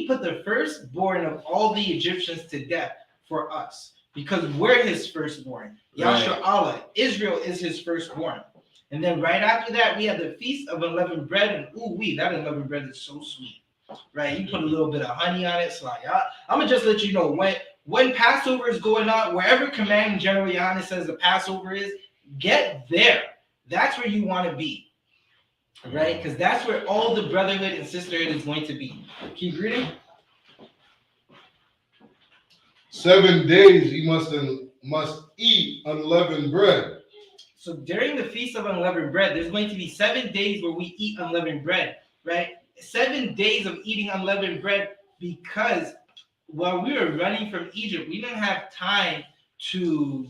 put the firstborn of all the Egyptians to death for us because we're his firstborn. Yahshua Allah, Israel is his firstborn. And then right after that, we have the Feast of Unleavened Bread, and that unleavened bread is so sweet, right? You put a little bit of honey on it. So like, I'm gonna just let you know when Passover is going on, wherever Command General YAHANNA says the Passover is, get there. That's where you want to be, right? Because that's where all the brotherhood and sisterhood is going to be. Keep reading. 7 days you must eat unleavened bread. So during the Feast of Unleavened Bread, there's going to be 7 days where we eat unleavened bread, right? 7 days of eating unleavened bread because while we were running from Egypt, we didn't have time to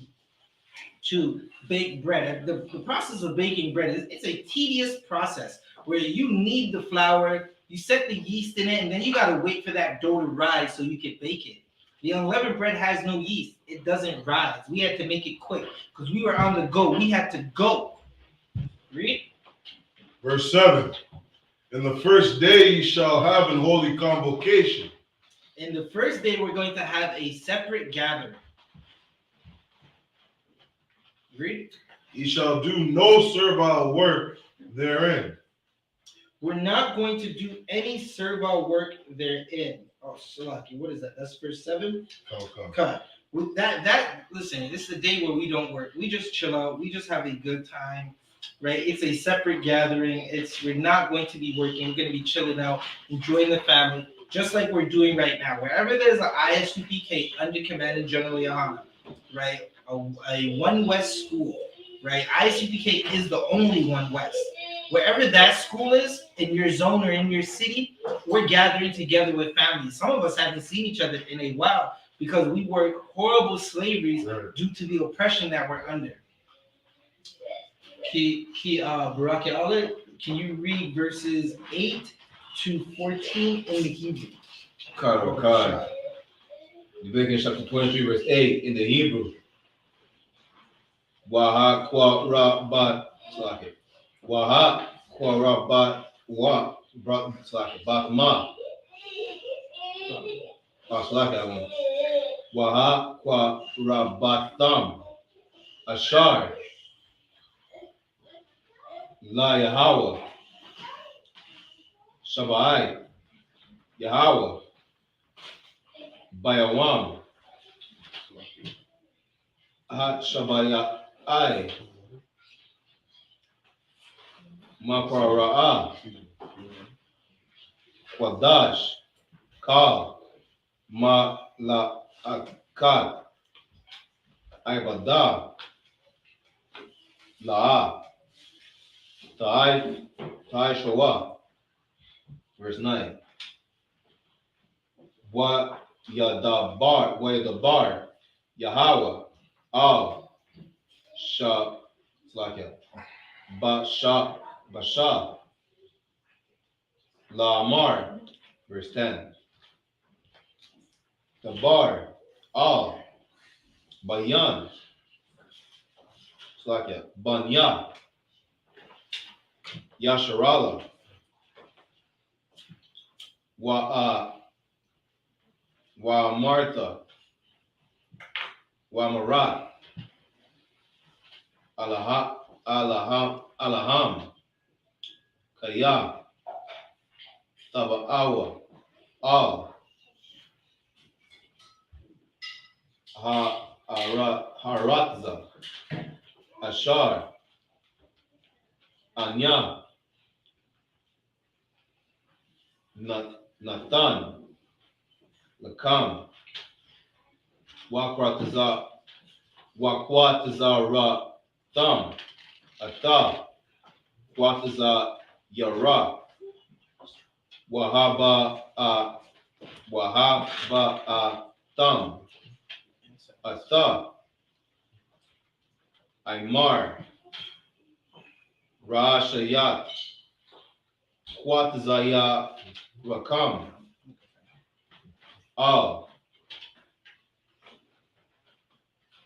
bake bread. The process of baking bread it's a tedious process where you knead the flour, you set the yeast in it, and then you got to wait for that dough to rise so you can bake it. The unleavened bread has no yeast. It doesn't rise. We had to make it quick because we were on the go. We had to go. Read. Verse 7. In the first day you shall have an holy convocation. In the first day, we're going to have a separate gathering. Read. Ye shall do no servile work therein. We're not going to do any servile work therein. Oh, Salaki, what is that? That's verse 7? Okay. With that, listen, this is a day where we don't work. We just chill out. We just have a good time, right? It's a separate gathering. We're not going to be working. We're going to be chilling out, enjoying the family, just like we're doing right now. Wherever there's an I.S.U.P.K under Command and General YAHANNA, right? A One West school, right? I.S.U.P.K is the only One West. Wherever that school is, in your zone or in your city, we're gathering together with families. Some of us haven't seen each other in a while because we work horrible slaveries due to the oppression that we're under. Baraki Allah, can you read verses 8 to 14 in the Hebrew? Okay. Leviticus chapter 23, verse 8 in the Hebrew. Waha kwa rabat slake. Waha kwa rabat wa slake. Batma. Slake I want. Waha kwa rabatam. Ashar. La Yahweh. Shabai. Yahweh. Bayawam. Ha Shabaya I. Makwara'a. Kwadash. Kal. Ma la akad. Ibada. La. Tai Showa. Verse 9. Wa Yadabar. Yahweh. Al. Sha. It's like it. Basha. La Amar. Verse 10. Dabar. Al. Bayan. It's like it. Banya. Yasharala. Wa Martha. Wa Marat. Alaham. Kaya. Taba'awa. Al. Haratza. Ashar. Anya. Nathan. Lakam. Wakwatazara. Thumb. Atha. Kwataza Yara. Wahaba Thumb. Atha. Aymar. Rashayat. Kwatazaya Rakam. Al.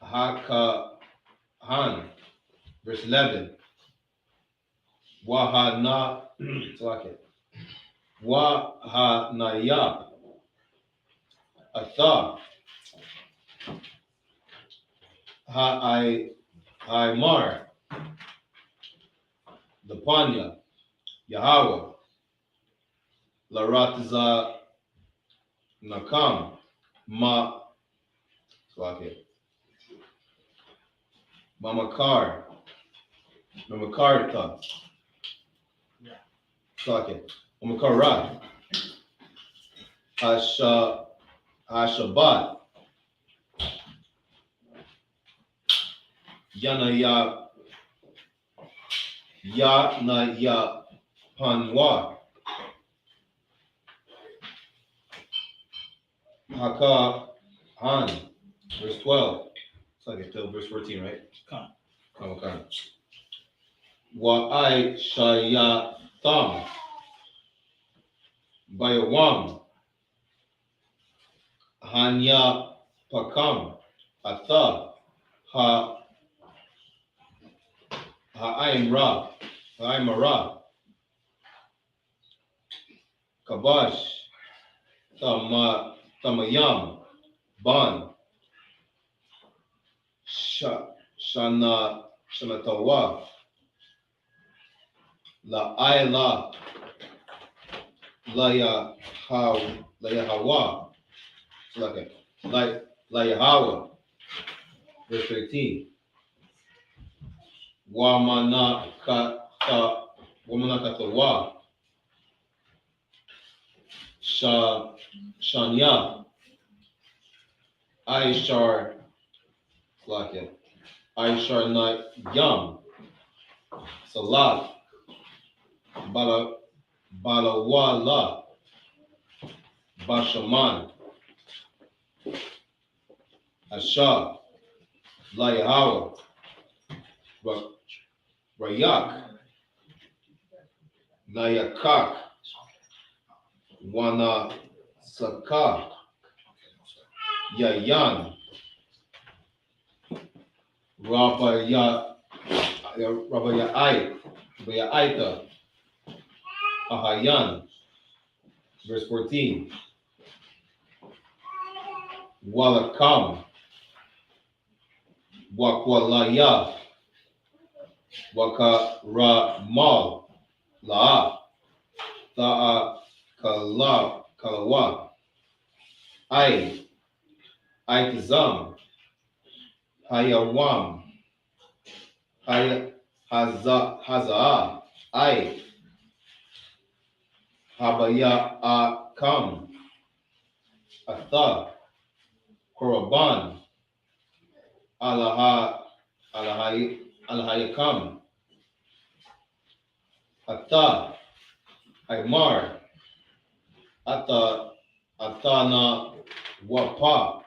Hakahan. Verse 11. Wahanna. Wahanaya. Atha. Haimar. Dapanya. Yahweh. Laratiza Nakam. Mamakarta. Mamakarat. Ashabat. Yanaya Panwa. Hakahan. Verse 12. It's like till verse 14, right? Come. Wa'ai Shayatam. Bayawam. Hanya Pakam. Atha. Ha'aimara. Kabash. Tamayam. Ban. Shanatawa. La'ayla. Layahawa. Layahawa. Verse 13. Wamanakatawa. Shanya. Aishar na Yam. Salat. Balawala. Bashaman. Asha. Layahawa. Rayak. Nayakak. Wana Saka. Yayan. Rabayaita, Ahayan, verse 14. Walakam, Wakwalaya, Wakaramal, La, Ta'a Kalawa, Itazam, Hayawam, Hazaa, Habaya Akam, Atha, Koraban, Alahayakam, Atha, Aymar, Atana Wapa,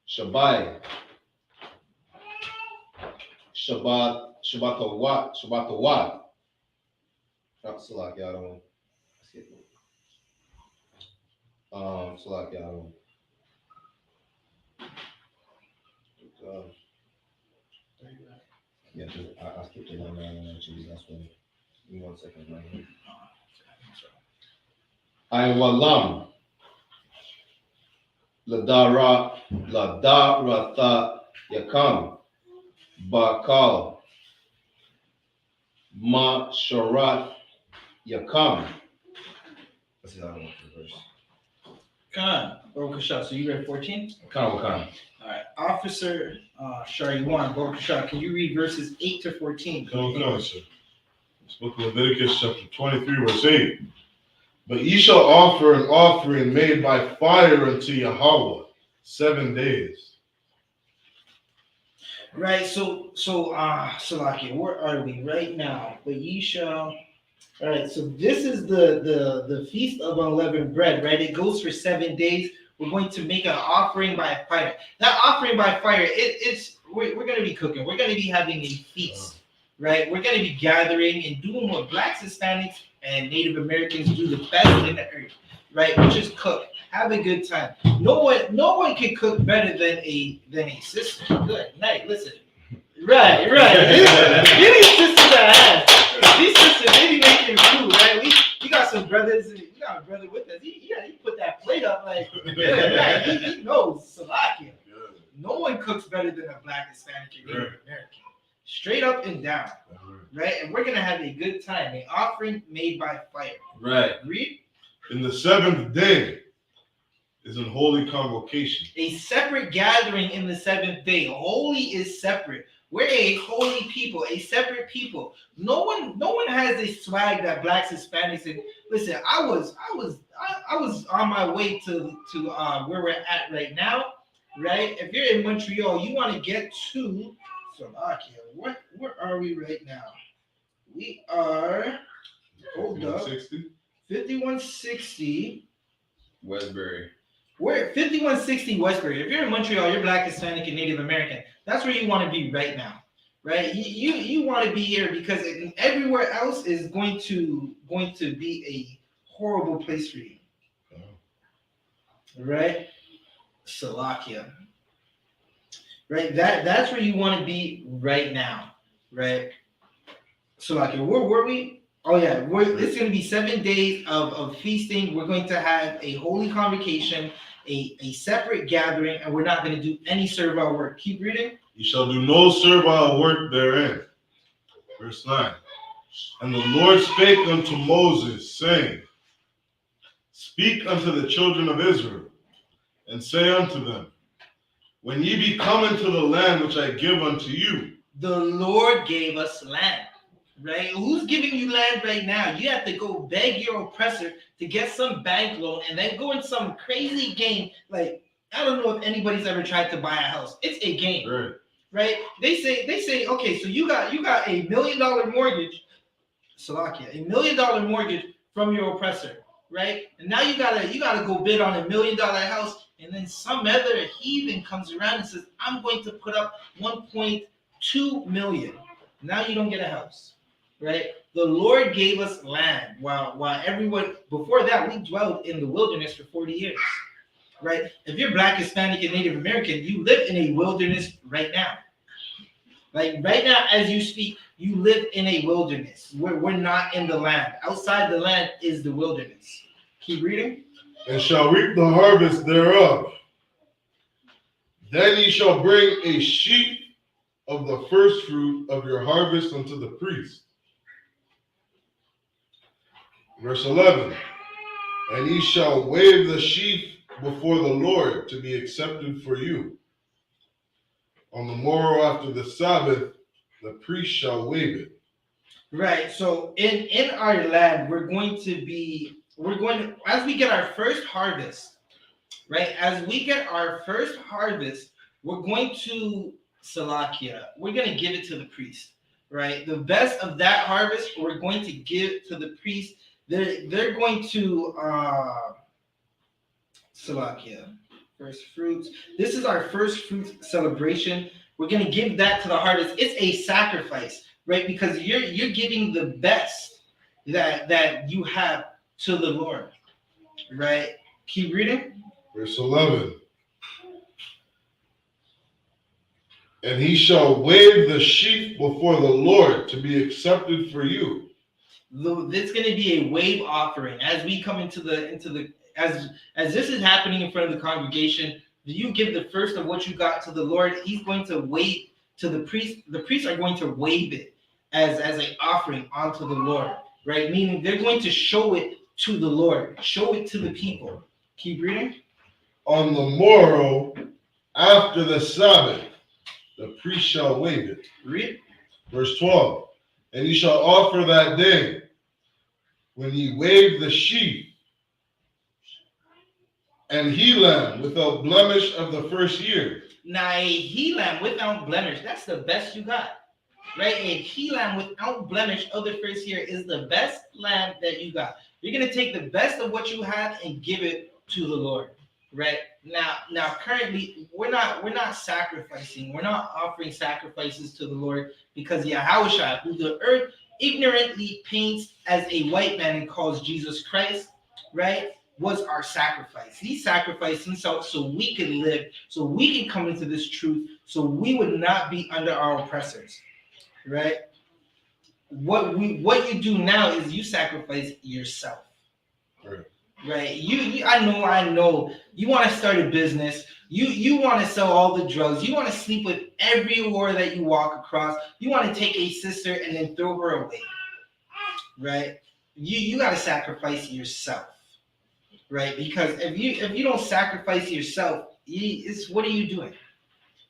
Shabai, Shabbatawat. Salak, I don't skip it. Salak, I don't. Yeah, I skipped the line. I choose that's one. Give me 1 second. Right here. Walam, Ladarata Yakam, Bakal, Ma Sharat Yakam. Let's see how I want the verse. Khan, Baruch Hashem. So you read 14? Khan. All right. Officer Shariwan, Baruch Hashem, can you read verses 8 to 14? Come on, sir. This book of Leviticus, chapter 23, verse 8. But ye shall offer an offering made by fire unto Yahweh 7 days. Right. So Salaki, where are we right now? But ye shall. All right. So this is the feast of unleavened bread. Right. It goes for 7 days. We're going to make an offering by fire. That offering by fire, we're going to be cooking. We're going to be having a feast. Right. We're going to be gathering and doing what Blacks, Hispanics, and Native Americans do the best in the earth, right? Which is cook. Have a good time. No one can cook better than a sister. Good night. Listen. Right. You need sisters that have. These sisters, they be making food, right? We got some brothers. We got a brother with us. He put that plate up like, right. He knows Salakia. No one cooks better than a Black, Hispanic, and Native American. Straight up and down, right? And we're gonna have a good time. An offering made by fire. Right. Read. In the 7th day is an holy convocation. A separate gathering in the 7th day. Holy is separate. We're a holy people, a separate people. No one has a swag that Blacks, Hispanics, and listen. I was on my way to where we're at right now, right? If you're in Montreal, you want to get to Slovakia. Where are we right now? We are 5160 Westbury. We're at 5160 Westbury. If you're in Montreal, you're Black, Hispanic, and Native American. That's where you want to be right now, right? You want to be here because everywhere else is going to be a horrible place for you, right? Slovakia. Right, that's where you want to be right now, right? So like, where were we? Oh yeah, it's going to be 7 days of feasting. We're going to have a holy convocation, a separate gathering, and we're not going to do any servile work. Keep reading. You shall do no servile work therein. Verse 9. And the Lord spake unto Moses, saying, Speak unto the children of Israel, and say unto them, when ye be come into the land which I give unto you. The Lord gave us land, right? Who's giving you land right now? You have to go beg your oppressor to get some bank loan and then go in some crazy game. Like, I don't know if anybody's ever tried to buy a house. It's a game, right? They say, okay, so you got $1 million mortgage, Slovakia, $1 million mortgage from your oppressor, right? And now you gotta go bid on $1 million house. And then some other heathen comes around and says, I'm going to put up 1.2 million. Now you don't get a house, right? The Lord gave us land while everyone, before that, we dwelled in the wilderness for 40 years. right? If you're Black, Hispanic, and Native American, you live in a wilderness right now. Like right now, as you speak, you live in a wilderness. We're not in the land. Outside the land is the wilderness. Keep reading. And shall reap the harvest thereof. Then ye shall bring a sheaf of the first fruit of your harvest unto the priest. Verse 11. And ye shall wave the sheaf before the Lord to be accepted for you. On the morrow after the Sabbath, the priest shall wave it. Right. So in our land, as we get our first harvest, right? As we get our first harvest, we're going to Salakia. We're going to give it to the priest, right? The best of that harvest, we're going to give to the priest. They're going to Salakia, first fruits. This is our first fruit celebration. We're going to give that to the harvest. It's a sacrifice, right? Because you're giving the best that you have to the Lord, right? Keep reading. Verse 11. And he shall wave the sheaf before the Lord to be accepted for you. It's going to be a wave offering as we come into the as this is happening in front of the congregation. You give the first of what you got to the Lord. He's going to wave to the priest. The priests are going to wave it as an offering onto the Lord, right? Meaning they're going to show it to the Lord, show it to the people. Keep reading. On the morrow after the Sabbath, the priest shall wave it. Read. Verse 12. And ye shall offer that day, when ye wave the sheaf, and he lamb without blemish of the first year. Now a he lamb without blemish, that's the best you got, right? A he lamb without blemish of the first year is the best lamb that you got. You're gonna take the best of what you have and give it to the Lord, right? Now currently we're not sacrificing, we're not offering sacrifices to the Lord because Yahushua, who the earth ignorantly paints as a white man and calls Jesus Christ, right? Was our sacrifice. He sacrificed himself so we can live, so we can come into this truth, so we would not be under our oppressors, right? What you do now is you sacrifice yourself, right? I know. You want to start a business. You want to sell all the drugs. You want to sleep with every whore that you walk across. You want to take a sister and then throw her away, right? You got to sacrifice yourself. Right, because if you don't sacrifice yourself, what are you doing?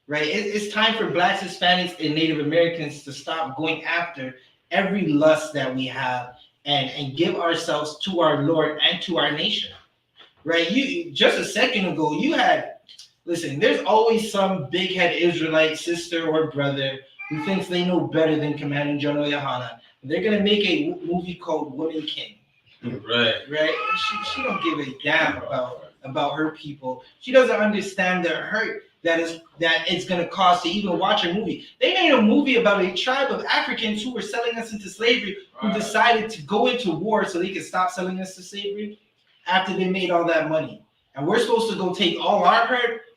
Right, it's time for Blacks, Hispanics, and Native Americans to stop going after every lust that we have and give ourselves to our Lord and to our nation. Right, you just a second ago there's always some big head Israelite sister or brother who thinks they know better than Commanding General YAHANNA. They're gonna make a movie called Woman King. Right. She don't give a damn about her people. She doesn't understand the hurt that it's gonna cause to even watch a movie. They made a movie about a tribe of Africans who were selling us into slavery, who decided to go into war so they could stop selling us to slavery after they made all that money. And we're supposed to go take all our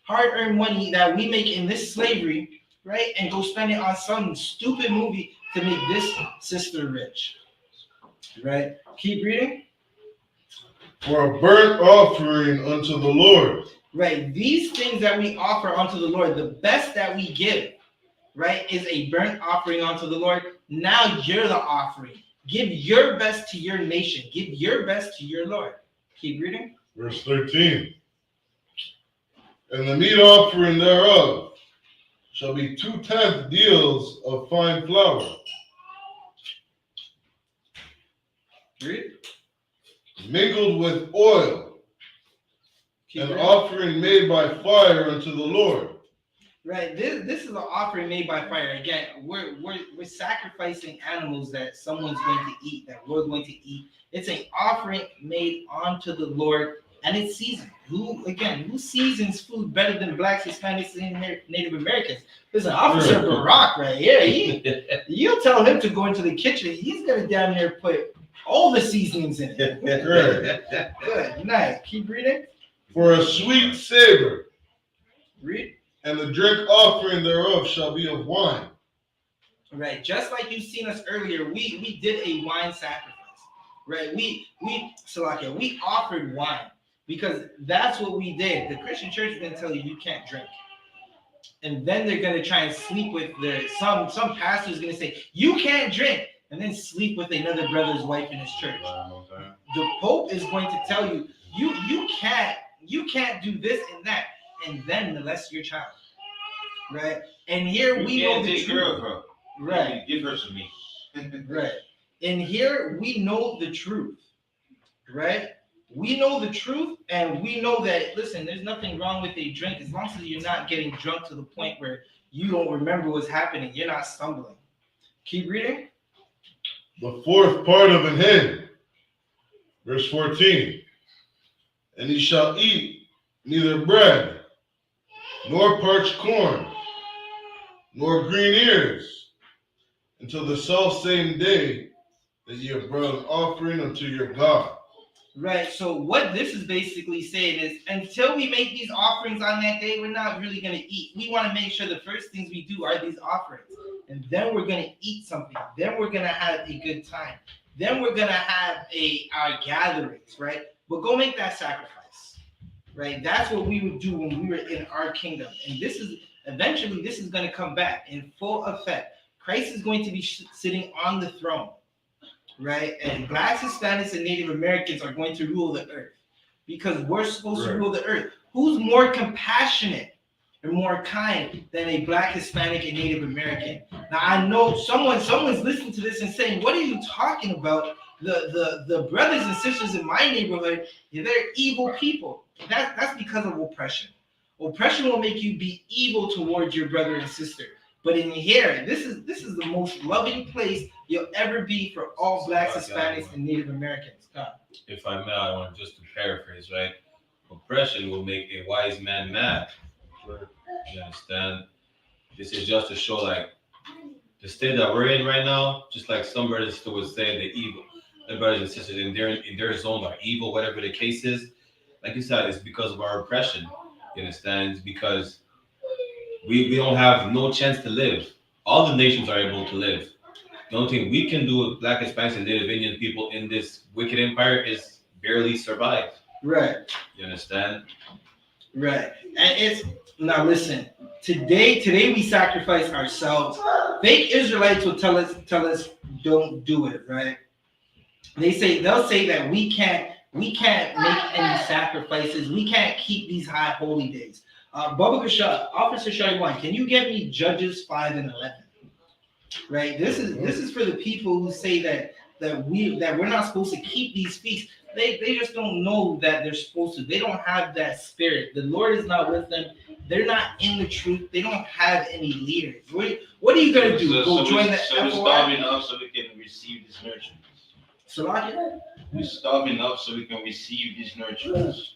hard-earned money that we make in this slavery, right, and go spend it on some stupid movie to make this sister rich. Right? Keep reading. For a burnt offering unto the Lord. Right. These things that we offer unto the Lord, the best that we give, right, is a burnt offering unto the Lord. Now you're the offering. Give your best to your nation. Give your best to your Lord. Keep reading. Verse 13. And the meat offering thereof shall be 2/10 deals of fine flour. Read. Mingled with oil, an offering made by fire unto the Lord. Right. This is an offering made by fire. Again, we're sacrificing animals that someone's going to eat, that we're going to eat. It's an offering made unto the Lord, and it's seasoned. Who seasons food better than Blacks, Hispanics, and Native Americans? There's an Officer Barack right here. You tell him to go into the kitchen, he's gonna down there put all the seasonings in it. Good night. Keep reading. for a sweet savor, Read. and the drink offering thereof shall be of wine. Right, just like you've seen us earlier, we did a wine sacrifice. Right, we offered wine because that's what we did. The Christian church is going to tell you can't drink, and then they're going to try and sleep with some pastor is going to say you can't drink, and then sleep with another brother's wife in his church. The Pope is going to tell you you can't do this and that, and then molest your child. Right, and here we know the truth. Right, give her some meat. Right, and here we know the truth. Right, we know the truth, and we know that. Listen, there's nothing wrong with a drink as long as you're not getting drunk to the point where you don't remember what's happening. You're not stumbling. Keep reading. The fourth part of an hin, verse 14. And he shall eat neither bread, nor parched corn, nor green ears, until the selfsame day that ye have brought an offering unto your God. Right, so what this is basically saying is until we make these offerings on that day, we're not really going to eat. We want to make sure the first things we do are these offerings. And then we're going to eat something. Then we're going to have a good time. Then we're going to have our gatherings, right? But go make that sacrifice, right? That's what we would do when we were in our kingdom. And this is going to come back in full effect. Christ is going to be sitting on the throne, right? And blacks, Hispanics, and Native Americans are going to rule the earth because we're supposed to rule the earth. Who's more compassionate and more kind than a black, Hispanic, and Native American? Now, I know someone's listening to this and saying, what are you talking about? The brothers and sisters in my neighborhood, they're evil people. That's because of oppression. Oppression will make you be evil towards your brother and sister. But in here, this is the most loving place you'll ever be for all blacks, Hispanics, and Native Americans. If I may, I want just to paraphrase, right? Oppression will make a wise man mad. You understand? This is just to show, like, the state that we're in right now, just like some brothers still would say the evil, the brothers and sisters in their zone are evil, whatever the case is. Like you said, it's because of our oppression. You understand? It's because we don't have no chance to live. All the nations are able to live. The only thing we can do with black, Hispanics, and Native Indian people in this wicked empire is barely survive. Right. You understand? Right. And it's now listen. Today we sacrifice ourselves. Fake Israelites will tell us don't do it. Right. They'll say that we can't make any sacrifices. We can't keep these high holy days. Officer Shaiwan, can you get me Judges 5 and 11? Right. This is for the people who say that we're not supposed to keep these feasts. They just don't know that they're supposed to. They don't have that spirit. The Lord is not with them. They're not in the truth. They don't have any leaders. What are you gonna do? Go join the So we're starving up so we can receive this nurture. Salakia? We're starving up so we can receive these nurturance.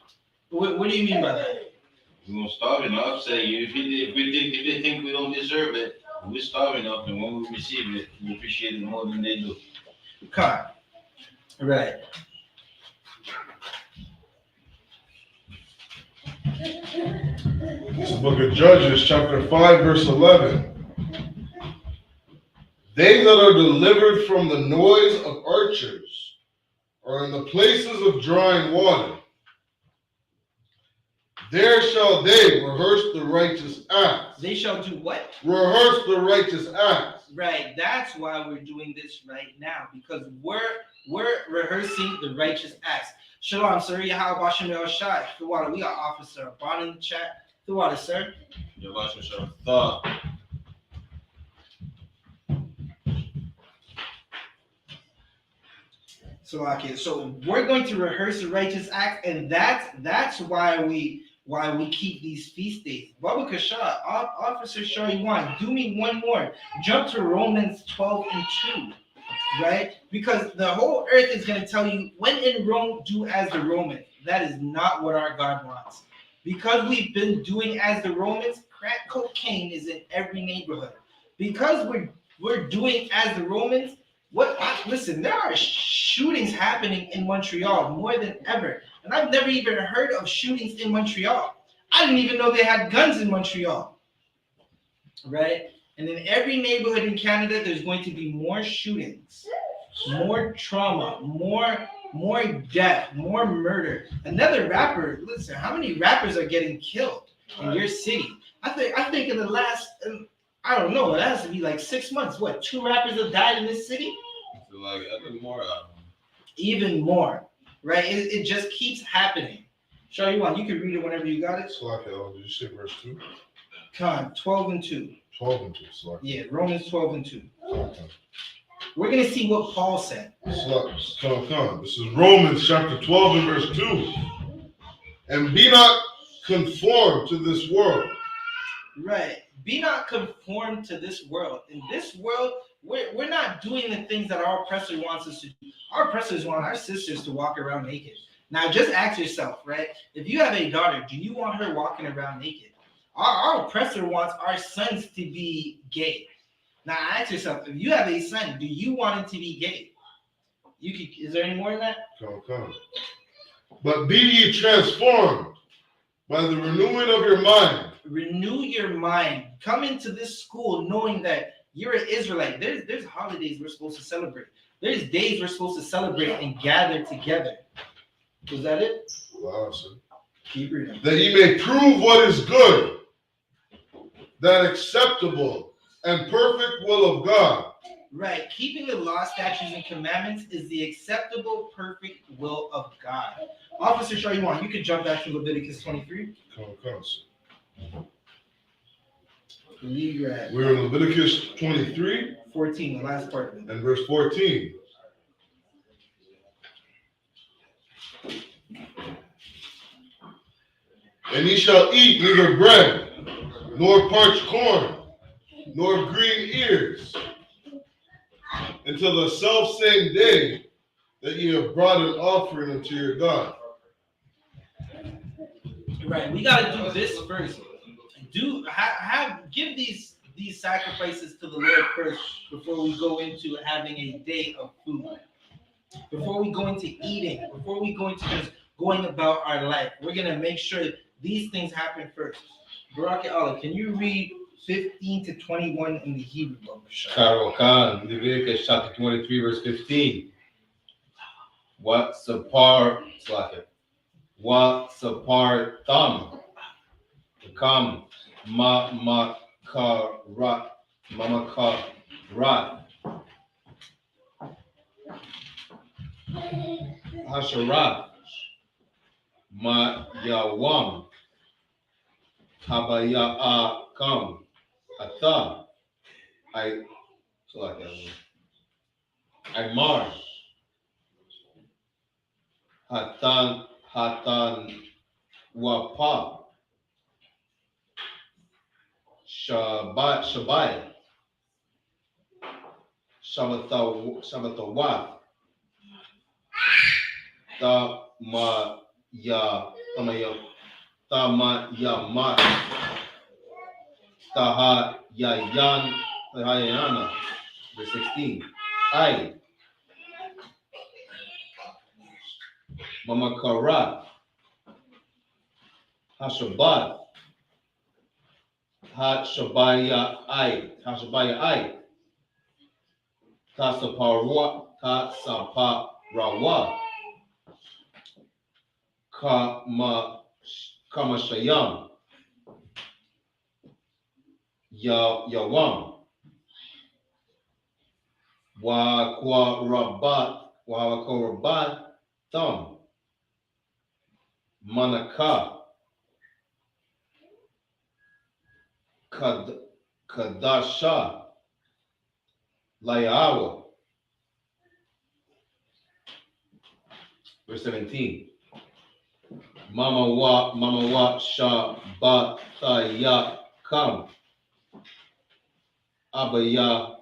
What do you mean by that? We're gonna starve enough. Say if they think we don't deserve it, we're starving enough, and when we receive it, we appreciate it more than they do. Okay. Right. It's the book of Judges, chapter 5, verse 11. They that are delivered from the noise of archers are in the places of drawing water. There shall they rehearse the righteous acts. They shall do what? Rehearse the righteous acts. Right. That's why we're doing this right now, because we're rehearsing the righteous acts. Shalom, sir. Yahweh Bashem El Shai. Throughout, we got Officer Bon in the chat. Throughout, sir. Yahweh Bashem Thought. So we're going to rehearse the righteous act, and that's why we keep these feast days. Baba Kasha, Officer Shariwan, do me one more. Jump to Romans 12 and 2, right? Because the whole earth is going to tell you, when in Rome, do as the Romans. That is not what our God wants. Because we've been doing as the Romans, crack cocaine is in every neighborhood. Because we're doing as the Romans, listen, there are shootings happening in Montreal more than ever. And I've never even heard of shootings in Montreal. I didn't even know they had guns in Montreal. Right? And in every neighborhood in Canada, there's going to be more shootings, more trauma, more death, more murder. Another rapper, listen, how many rappers are getting killed in your city? I think in the last, I don't know, it has to be like 6 months. What, 2 rappers have died in this city? So like even more. Even more, right? It just keeps happening. Show you one. You can read it whenever you got it. Slakia, did you say verse 2? Con 12 and 2. 12 and 2, Slakia. Yeah, Romans 12 and 2. Okay. We're gonna see what Paul said. Slakia. This is Romans chapter 12 and verse 2. And be not conformed to this world. Right. Be not conformed to this world. In this world, we're not doing the things that our oppressor wants us to do. Our oppressors want our sisters to walk around naked. Now, just ask yourself, right? If you have a daughter, do you want her walking around naked? Our oppressor wants our sons to be gay. Now, ask yourself, if you have a son, do you want him to be gay? Is there any more than that? Come. But be ye transformed by the renewing of your mind. Renew your mind. Come into this school knowing that you're an Israelite. There's holidays we're supposed to celebrate. There's days we're supposed to celebrate and gather together. Was that it? Wow, sir. Keep reading. That ye may prove what is good, that acceptable and perfect will of God. Right. Keeping the law, statutes, and commandments is the acceptable, perfect will of God. Officer Shariwan, you can jump back to Leviticus 23. Come, sir. We're in Leviticus 23. 14, the last part of it. And verse 14. And ye shall eat neither bread, nor parched corn, nor green ears, until the selfsame day that ye have brought an offering unto your God. Right, we got to do this first. Give these sacrifices to the Lord first before we go into having a day of food. Before we go into eating, before we go into just going about our life, we're gonna make sure these things happen first. Barak Allah, can you read 15 to 21 in the Hebrew book? Carol Khan, Leviticus chapter 23, verse 15. What sapar thumb, come mama karat, Hasharat, ma yawam, habaya kam, ata, Imar, hatan wapa, shabai, shabatawat, tama mat, tahayana, verse 16. I Mama Karat, Hashabat, Hashabaya I, Tasaparawa, Kamashayam, Yawam, Wakorabat, Thumb, Manaka, Kadasha, Layawa. Verse 17. Mama wa Shabataya Kam, Abayawa,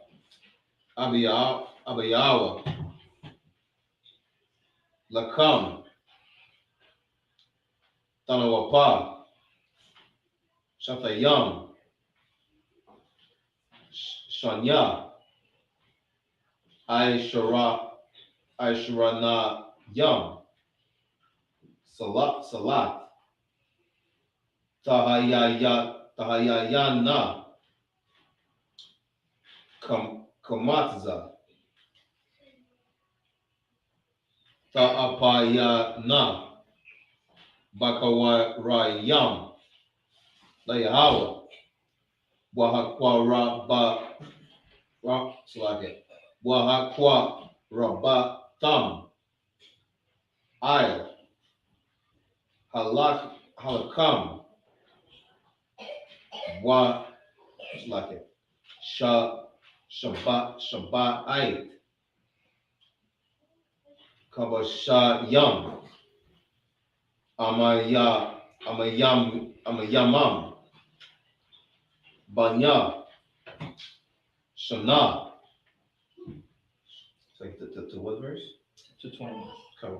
Lakam, Tanawapa, Shatayam, Shanya, Aishurana Yam, Salat. Tahayayana. Kamatza. Ta'apayana. Bakawarayam. Layahawa. Wahakwa Wahakwa Rabatam. Ayah. Halakam. Shabbat Kabashayam Amayamam Banya Shana. It's like to what verse? To 21. Come.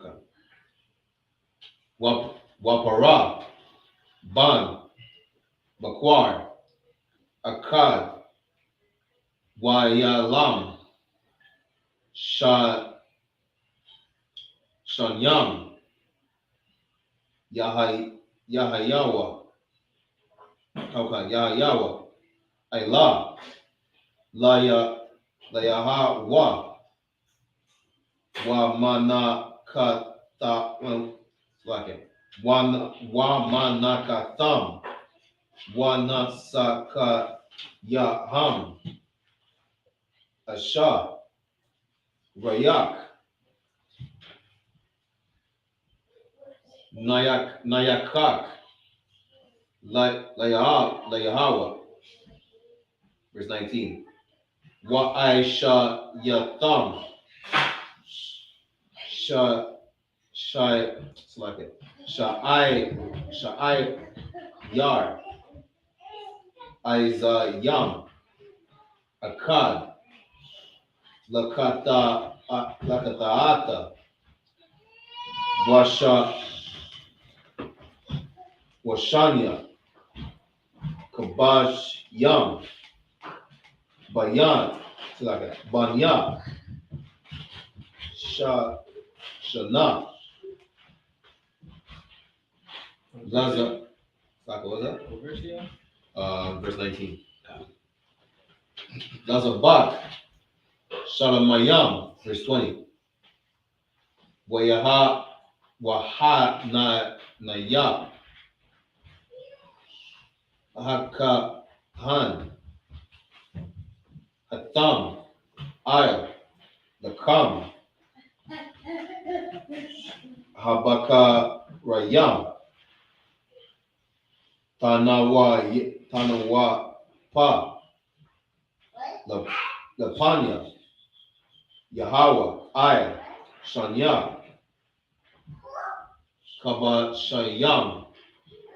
Wapara Ban Bakwar Akkad Wayalam Shanyam Yahayawa Ayla Layahawa Wamanakata Wamanakatham Wanasakayaham Asha Rayak Nayakak Layahawa. Verse 19. Wa'aisha Yatham Sha'ai Yar Isayam Akkad Lakataata Washanya Kabash Yam Bayan Banya Shana Laza. What was that? What verse here? Verse 19. Lazabak Shalamayam. Verse 20. Wahanaya Hakahan Hatam Ayah Lakam Habakarayam Tanawa Pa Lapanya Yahweh Ayah Shanya Kabashayam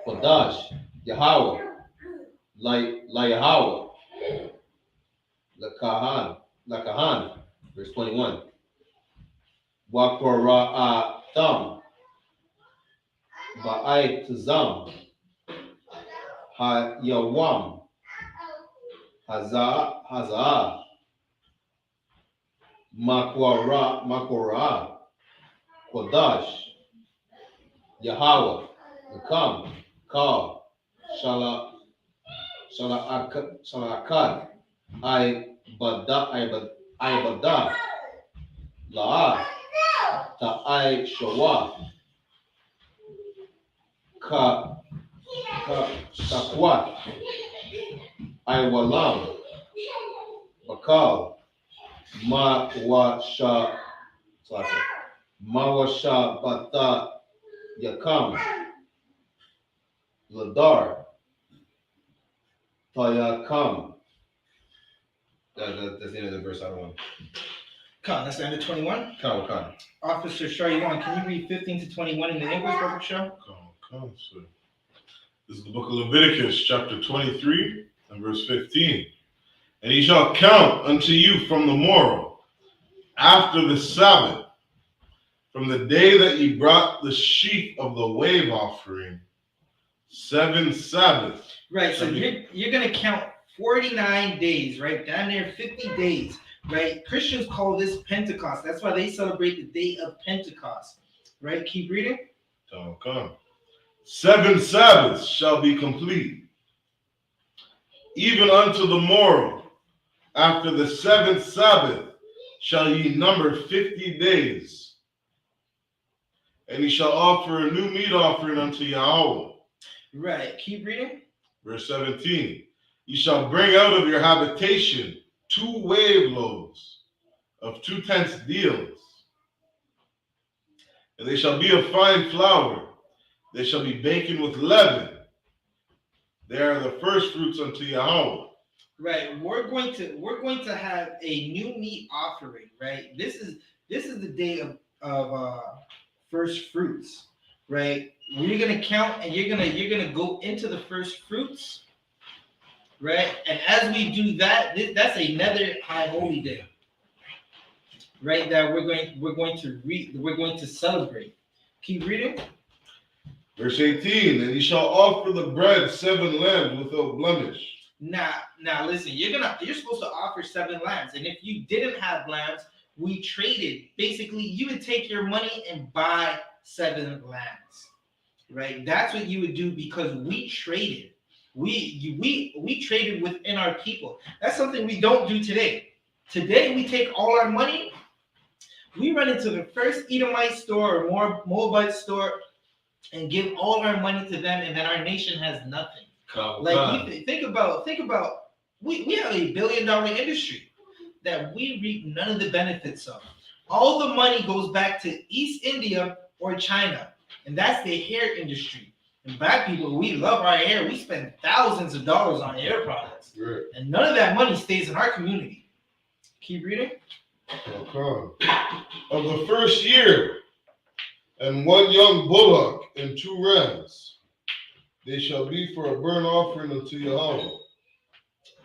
Kodash Yahweh Layahawa Lakahan. Verse 21. Wakora'atham Ba'aitazam Hayawam Hazah Makwara Kodash Yahweh Lakam Ka Shalakad Ibada La'ah Ta'ai Shawa Kakwat Iwalam Bakal Mawasha Bata Yakam Ladar Tayakam. That's the end of the verse. I don't want. Con, that's the end of 21. Con. Officer Shaw, can you read 15 to 21 in the English, Brother Shaw? Come, sir. This is the book of Leviticus, chapter 23, and verse 15. And he shall count unto you from the morrow, after the Sabbath, from the day that ye brought the sheaf of the wave offering, 7 Sabbaths. Right, so you're going to count 49 days, right? Down there, 50 days, right? Christians call this Pentecost. That's why they celebrate the day of Pentecost, right? Keep reading. Come. 7 Sabbaths shall be complete, even unto the morrow. After the 7th Sabbath shall ye number 50 days. And ye shall offer a new meat offering unto Yahweh. Right. Keep reading. Verse 17. Ye shall bring out of your habitation 2 wave loaves of 2 tenths deals. And they shall be of fine flour. They shall be baken with leaven. They are the first fruits unto Yahweh. Right. We're going to have a new meat offering. Right. This is the day of first fruits. Right. We're gonna count, and you're gonna go into the first fruits. Right. And as we do that, that's another high holy day. Right. That we're going to celebrate. Keep reading. Verse 18, and ye shall offer the bread 7 lambs without blemish. Now listen, you're supposed to offer 7 lambs, and if you didn't have lambs, we traded. Basically, you would take your money and buy 7 lambs, right? That's what you would do, because we traded. We traded within our people. That's something we don't do today. Today, we take all our money, we run into the first Edomite store or Moabite store, and give all our money to them, and then our nation has nothing. You think about we have a $1 billion industry that we reap none of the benefits of. All the money goes back to East India or China, and that's the hair industry. And black people, we love our hair. We spend thousands of dollars on hair products, Right. and none of that money stays in our community. Keep reading. Okay. Of the first year, and 1 young bullock and 2 rams, they shall be for a burnt offering unto Yahweh.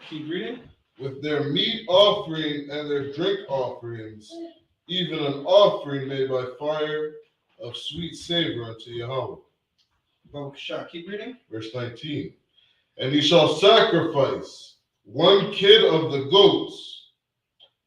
Keep reading. With their meat offering and their drink offerings, even an offering made by fire of sweet savor unto Yahweh. Keep reading. Verse 19. And ye shall sacrifice 1 kid of the goats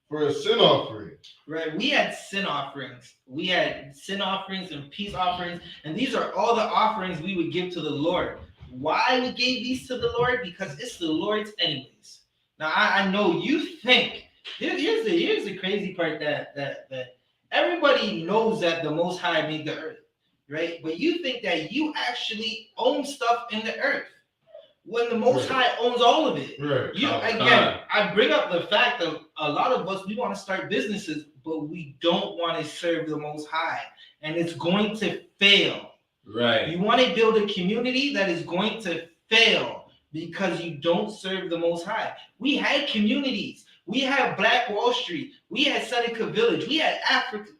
for a sin offering. Right, we had sin offerings. We had sin offerings and peace offerings, and these are all the offerings we would give to the Lord. Why we gave these to the Lord? Because it's the Lord's anyways. Now I know you think here's the crazy part that everybody knows that the Most High made the earth, right? But you think that you actually own stuff in the earth, when the Most High owns all of it. Right. I bring up the fact that a lot of us, we want to start businesses, but we don't want to serve the Most High, and it's going to fail. Right. You want to build a community that is going to fail because you don't serve the Most High. We had communities. We had Black Wall Street. We had Seneca Village. We had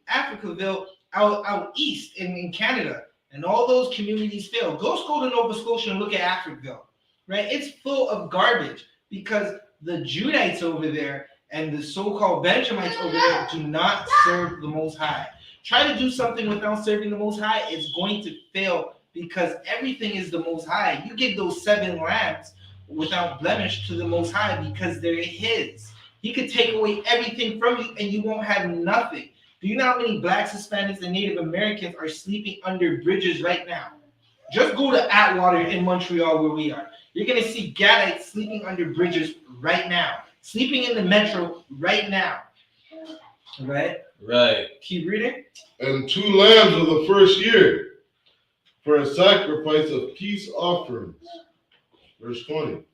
Africaville out east in Canada, and all those communities failed. Go to Nova Scotia and look at Africaville. Right, it's full of garbage because the Judites over there and the so-called Benjamites over there do not serve the Most High. Try to do something without serving the Most High, it's going to fail because everything is the Most High. You give those 7 lambs without blemish to the Most High because they're His. He could take away everything from you and you won't have nothing. Do you know how many Blacks, Hispanics, and Native Americans are sleeping under bridges right now? Just go to Atwater in Montreal where we are. You're going to see Gadites sleeping under bridges right now. Sleeping in the metro right now. Right? Right. Keep reading. And 2 lambs of the first year for a sacrifice of peace offerings. Verse 20.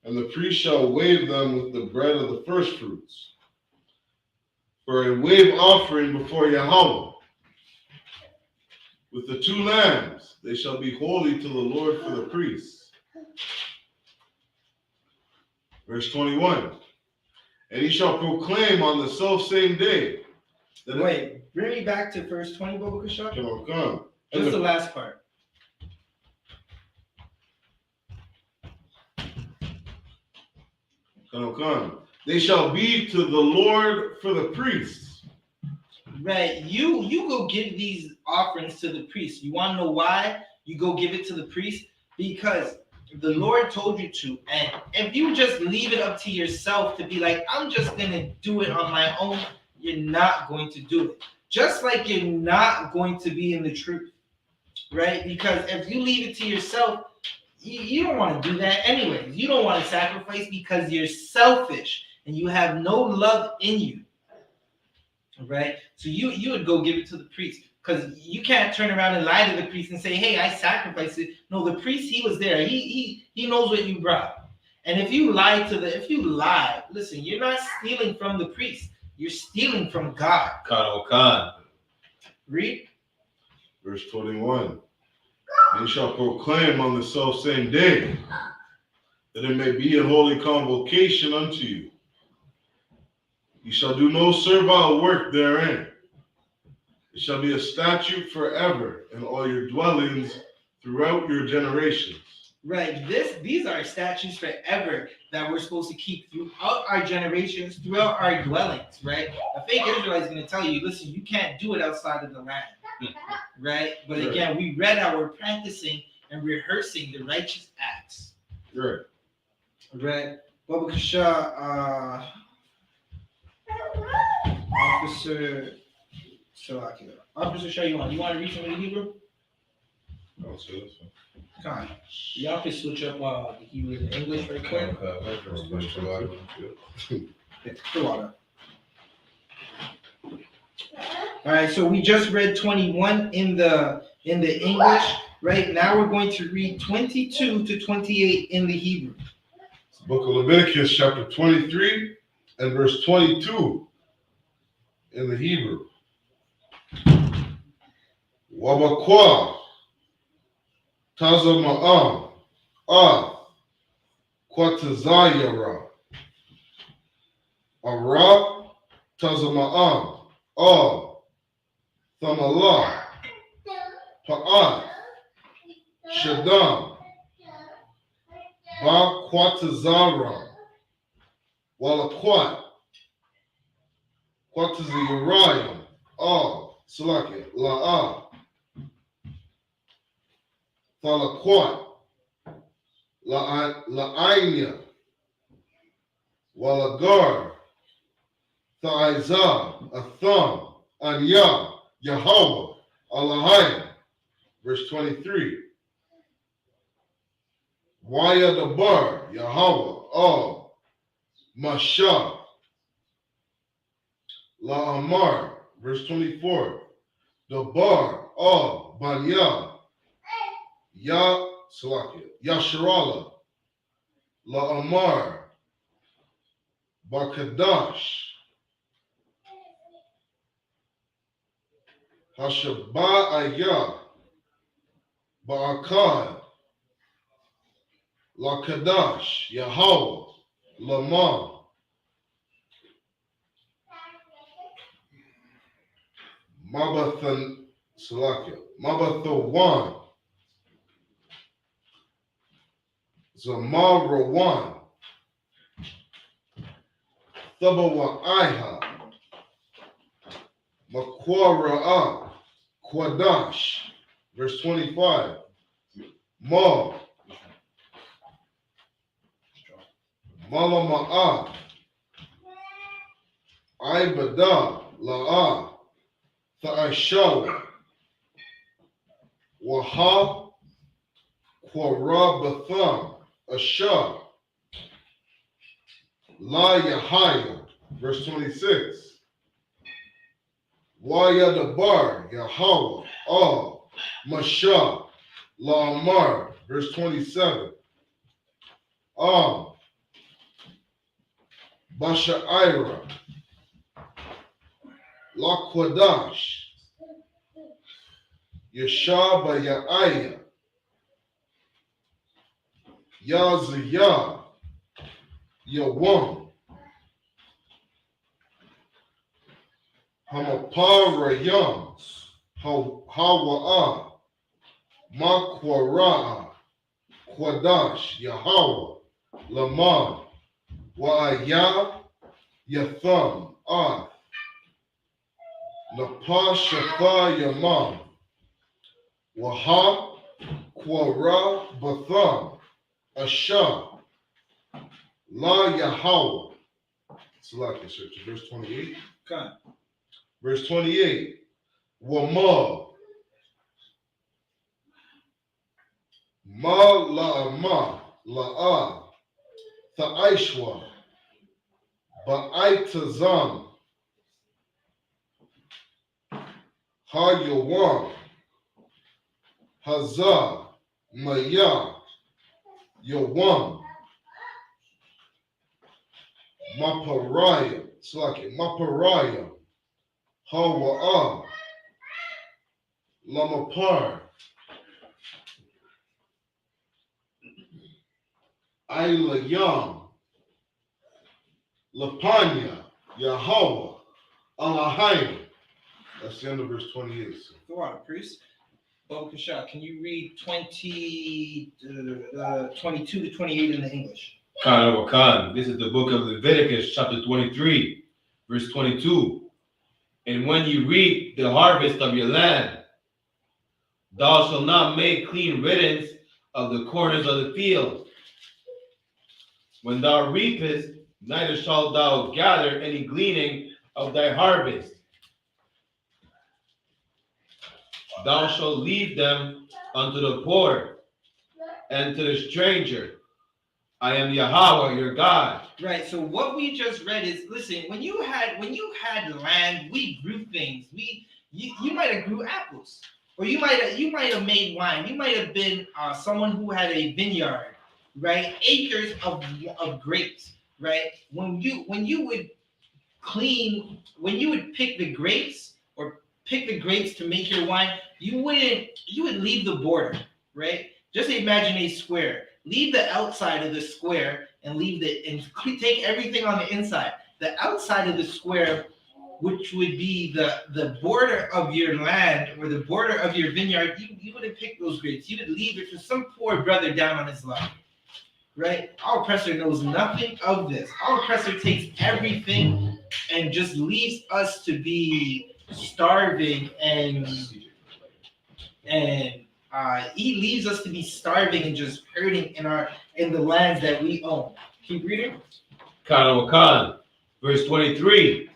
And the priest shall wave them with the bread of the first fruits for a wave offering before Yahweh. With the 2 lambs, they shall be holy to the Lord for the priests. Verse 21. And he shall proclaim on the selfsame day. Wait, bring me back to verse 20, Baba Kushak. Come. Just the last part. Come. They shall be to the Lord for the priests. Right. You go give these offerings to the priest. You want to know why you go give it to the priest? Because the Lord told you to. And if you just leave it up to yourself to be like, I'm just going to do it on my own, you're not going to do it. Just like you're not going to be in the truth. right? Because if you leave it to yourself, you don't want to do that anyways. You don't want to sacrifice because you're selfish and you have no love in you, right? So you would go give it to the priest because you can't turn around and lie to the priest and say, "Hey, I sacrificed it." No, the priest, he was there. He knows what you brought. And if you lie, listen, you're not stealing from the priest. You're stealing from God. Khan. Read. Verse 21. And you shall proclaim on the selfsame day that it may be a holy convocation unto you. You shall do no servile work therein. It shall be a statute forever in all your dwellings throughout your generations. Right. These are statutes forever that we're supposed to keep throughout our generations, throughout our dwellings, right? A fake Israelite is going to tell you, listen, you can't do it outside of the land, right? But again, we read how we're practicing and rehearsing the righteous acts. Right. Right. Baba Kasha, Officer Shayuan, you want to read some of the Hebrew? I'll say this one. Come on. Y'all can switch up the Hebrew and English right quick. All right, so we just read 21 in the English. Right now we're going to read 22 to 28 in the Hebrew. It's the book of Leviticus, chapter 23 and verse 22 in the Hebrew. Wabakwa Tazama'am Kwatazayara Ara Tazama'am Thamala Pa'at Shaddam Ba Kwatazara Walakwat Kwatazayarayam Salakia La'a Thalakwat La'ainya Walagar Tha'izah Atham Anya Yahweh Alahayim. Verse 23. Waya Dabar Yahweh Masha La'amar. Verse 24. Dabar Banya Yasharala La'amar Bakadash Hashaba'aya Ba'akad La'kadash Yahweh Lama Mabathan Salakia Mabathawan Zamarawan Thabawaiha Makwara'a Kwadash. Verse 25. Ma Malama'a Ibada La'a Tha'ashawa Waha Kwarabatham Asha La Yahaya. Verse 26. Wayadabar Yahweh Masha La'amar. Verse 27. Basha'ira Lakwadash Yeshaba Ya'aya Yaziyah Yawam Hamapara Yam Hawa'a Makwara'a Kwadash Yahweh Laman Wa'aya Yatham Napa Shafa Yamam Waha Kwara Batham Asha La Yahweh. Select search. Verse 28. Okay. Verse 28. Wama Ma la'ama la'a ta'aishwa ba'aitazam ha-yawan hazah maya yawan maparaya hawa'a lamapar Ailayam, Lapanya, Yahweh, Alahayim. That's the end of verse 28. Go on, priest. Bobakasha, can you read 22 to 28 in the English? Khan. This is the book of Leviticus, chapter 23, verse 22. And when you reap the harvest of your land, thou shalt not make clean riddance of the corners of the field. When thou reapest, neither shalt thou gather any gleaning of thy harvest. Thou shalt leave them unto the poor and to the stranger. I am Yahweh, your God. Right. So what we just read is, listen, when you had land, we grew things. You might have grew apples, or you might have made wine. You might have been someone who had a vineyard, right? Acres of grapes, right? When you would pick the grapes or pick the grapes to make your wine, you would leave the border, right? Just imagine a square. Leave the outside of the square and take everything on the inside. The outside of the square, which would be the border of your land or the border of your vineyard, you wouldn't pick those grapes. You would leave it for some poor brother down on his luck, right? Our oppressor knows nothing of this. Our oppressor takes everything and just leaves us to be starving and he leaves us to be starving and just hurting in the lands that we own. Keep reading. Khan, verse 23.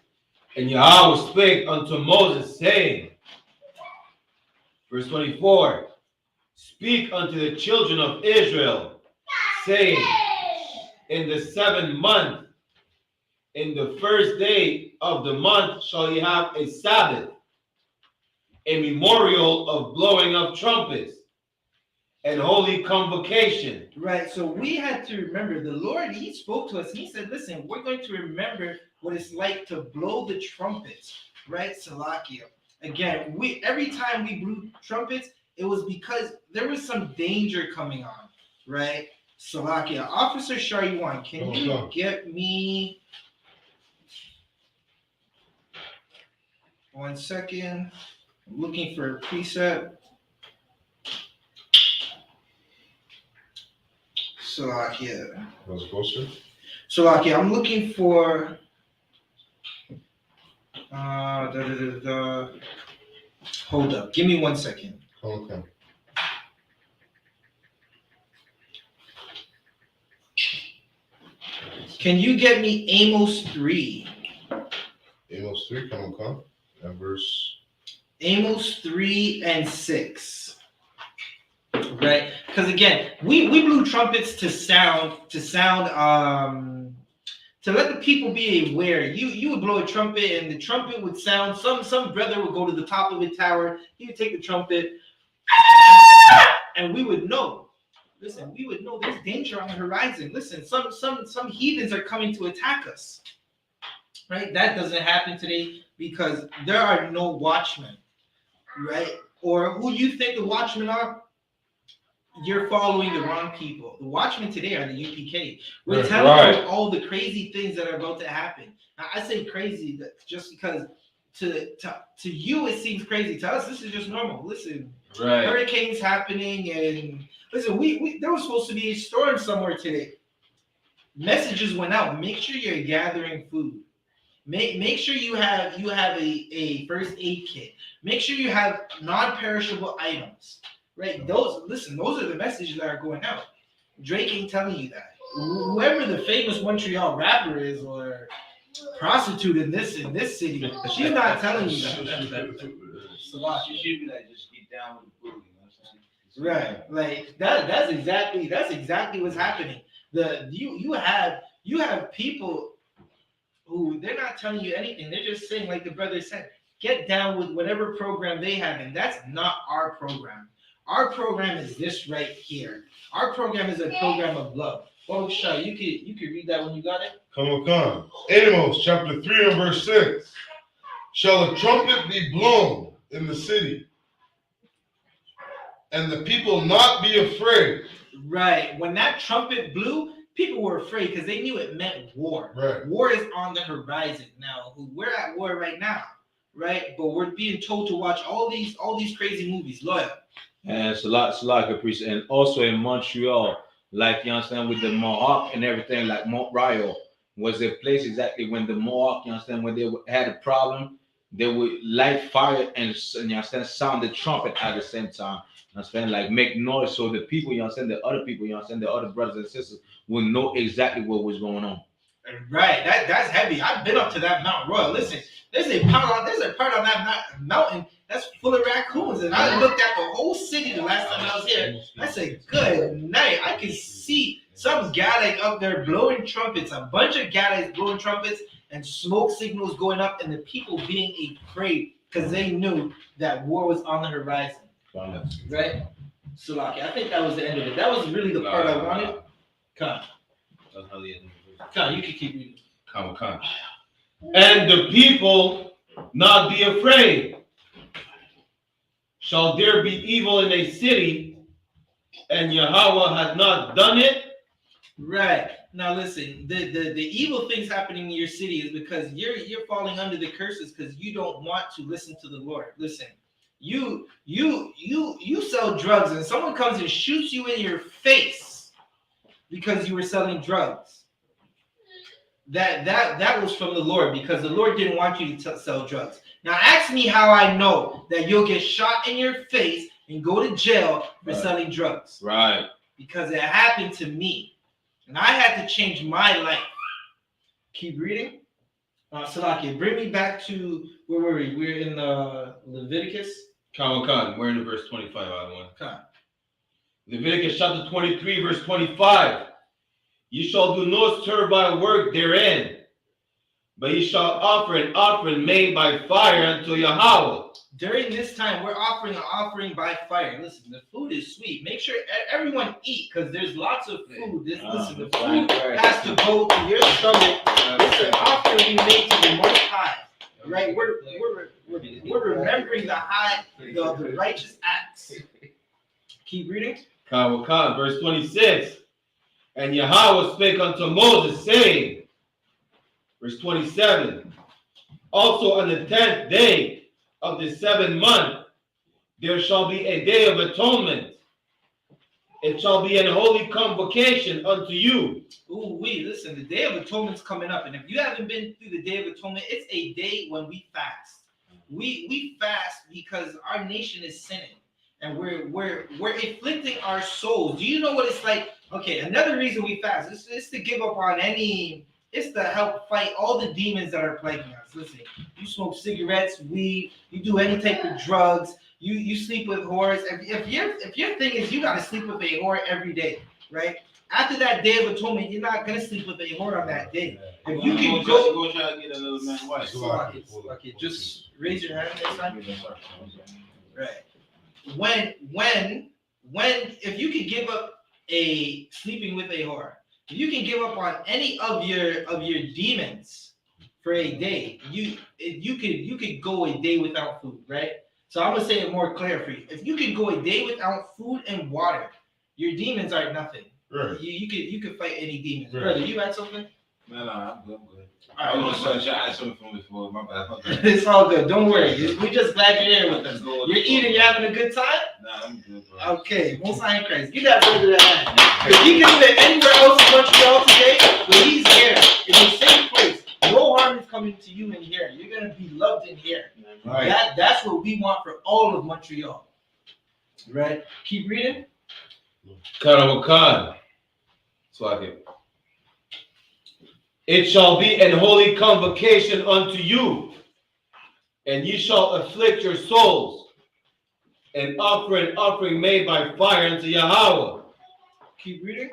And Yahweh spake unto Moses, saying, verse 24, speak unto the children of Israel, saying, in the 7th month, in the first day of the month shall ye have a Sabbath, a memorial of blowing of trumpets, and holy convocation. Right, so we had to remember, the Lord, he spoke to us, and he said, listen, we're going to remember what it's like to blow the trumpets, right, Salakia. Again, every time we blew trumpets, it was because there was some danger coming on, right? Salakia. Officer Shariwan, can you get me 1 second? I'm looking for a precept. Salakia. That's closer. Salakia, I'm looking for hold up. Give me 1 second. Okay. Can you get me Amos 3? Amos 3, come. And verse. Amos 3 and 6. Right? Because again, we blew trumpets to let the people be aware. You would blow a trumpet and the trumpet would sound. Some brother would go to the top of a tower. He would take the trumpet, and we would know. Listen, we would know there's danger on the horizon. Listen, some heathens are coming to attack us. Right? That doesn't happen today because there are no watchmen. Right? Or who you think the watchmen are? You're following the wrong people. The watchmen today are the UPK. We're telling you all the crazy things that are about to happen. Now, I say crazy just because to you it seems crazy. To us, this is just normal. Listen, hurricanes happening, and listen, there was supposed to be a storm somewhere today. Messages went out. Make sure you're gathering food. Make sure you have a first aid kit. Make sure you have non-perishable items. Right, those are the messages that are going out. Drake ain't telling you that. Whoever the famous Montreal rapper is or prostitute in this city, she's not telling you that. So you should be like, just get down with the food, you know what I'm saying? Right, like that's exactly what's happening. You have people who they're not telling you anything. They're just saying, like the brother said, get down with whatever program they have, and that's not our program. Our program is this right here. Our program is a program of love. Oh, Shah, you could read that when you got it. Come on. Amos chapter 3 and verse 6. Shall a trumpet be blown in the city, and the people not be afraid? Right. When that trumpet blew, people were afraid because they knew it meant war. Right. War is on the horizon now. We're at war right now, right? But we're being told to watch all these crazy movies. Loyal. And it's a lot of priest. And also in Montreal, like you understand, with the Mohawk and everything, like Montreal was a place exactly when the Mohawk, you understand, when they had a problem, they would light fire and you understand, sound the trumpet at the same time. You understand, like make noise so the people, you understand, the other people, you understand, the other brothers and sisters will know exactly what was going on. Right, that's heavy. I've been up to that Mount Royal. Listen, there's a part on that mountain that's full of raccoons, and I looked at the whole city the last time I was here. I said, "Good night." I can see some Gaelic up there blowing trumpets, a bunch of Gaelics blowing trumpets, and smoke signals going up, and the people being afraid because they knew that war was on the horizon. Right, Salaki. I think that was the end of it. That was really the part I wanted. Come. Come, you can keep reading. Come. And the people not be afraid. Shall there be evil in a city, and Yahweh has not done it? Right. Now listen, the evil things happening in your city is because you're falling under the curses because you don't want to listen to the Lord. Listen, you sell drugs and someone comes and shoots you in your face because you were selling drugs. That was from the Lord because the Lord didn't want you to sell drugs. Now ask me how I know that you'll get shot in your face and go to jail for selling drugs. Right. Because it happened to me. And I had to change my life. Keep reading. Salaki, bring me back to where were we? We're in Leviticus. Come. We're in verse 25, I want. Come. Leviticus chapter 23, verse 25. You shall do no servile work therein, but you shall offer an offering made by fire unto Yahweh. During this time, we're offering an offering by fire. Listen, the food is sweet. Make sure everyone eat because there's lots of food. Listen, the food has to go to your stomach. It's an offering we made to the Most High. Right? We're remembering the righteous acts. Keep reading. Come, verse 26. And Yahweh spake unto Moses, saying, verse 27, also on the 10th day of the 7th month, there shall be a day of atonement. It shall be an holy convocation unto you. Listen, the Day of Atonement's coming up. And if you haven't been through the Day of Atonement, it's a day when we fast. We fast because our nation is sinning. And we're afflicting our souls. Do you know what it's like? Okay, another reason we fast is to give up on it's to help fight all the demons that are plaguing us. Listen, you smoke cigarettes, weed, you do any type of drugs, you sleep with whores. If your thing is you gotta sleep with a whore every day, right? After that Day of Atonement, you're not gonna sleep with a whore on that day. If you can go try to get a little man wife. Okay, just raise your hand next time. Right. When if you can give up a sleeping with a whore, if you can give up on any of your demons for a day, you could go a day without food, right? So I'm gonna say it more clear for you. If you can go a day without food and water, your demons are nothing. Right. You could fight any demons. Right. Brother, you had something? No, I'm good. All right, I had something from before. My bad. It's all good. Don't worry. We're just glad you're here with us. You're eating. You're having a good time. Nah, I'm good, bro. Okay, Most High in Christ. Give that brother that hand. If he could have been anywhere else in Montreal today, but he's here in the same place. No harm is coming to you in here. You're gonna be loved in here. Right. That's what we want for all of Montreal. Right. Keep reading. Khan. Swag. It shall be an holy convocation unto you, and ye shall afflict your souls. and offer an offering made by fire unto Yahweh. Keep reading.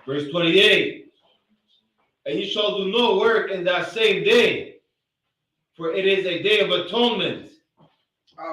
Verse 28. And you shall do no work in that same day, for it is a day of atonement.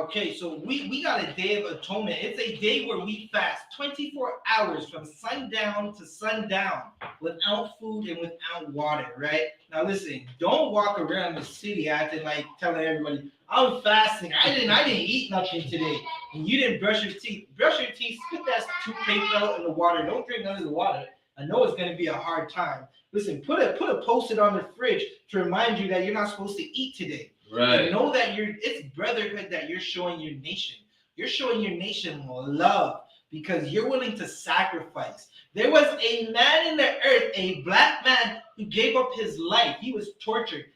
Okay, so we got a day of atonement. It's a day where we fast 24 hours from sundown to sundown without food and without water, right? Now listen, don't walk around the city acting like telling everybody, I'm fasting. I didn't eat nothing today. And you didn't brush your teeth. Brush your teeth, spit that toothpaste out in the water. Don't drink none of the water. I know it's gonna be a hard time. Listen, put a post-it on the fridge to remind you that you're not supposed to eat today. Right. And know that it's brotherhood that you're showing your nation. You're showing your nation love because you're willing to sacrifice. There was a man in the earth, a black man who gave up his life. He was tortured.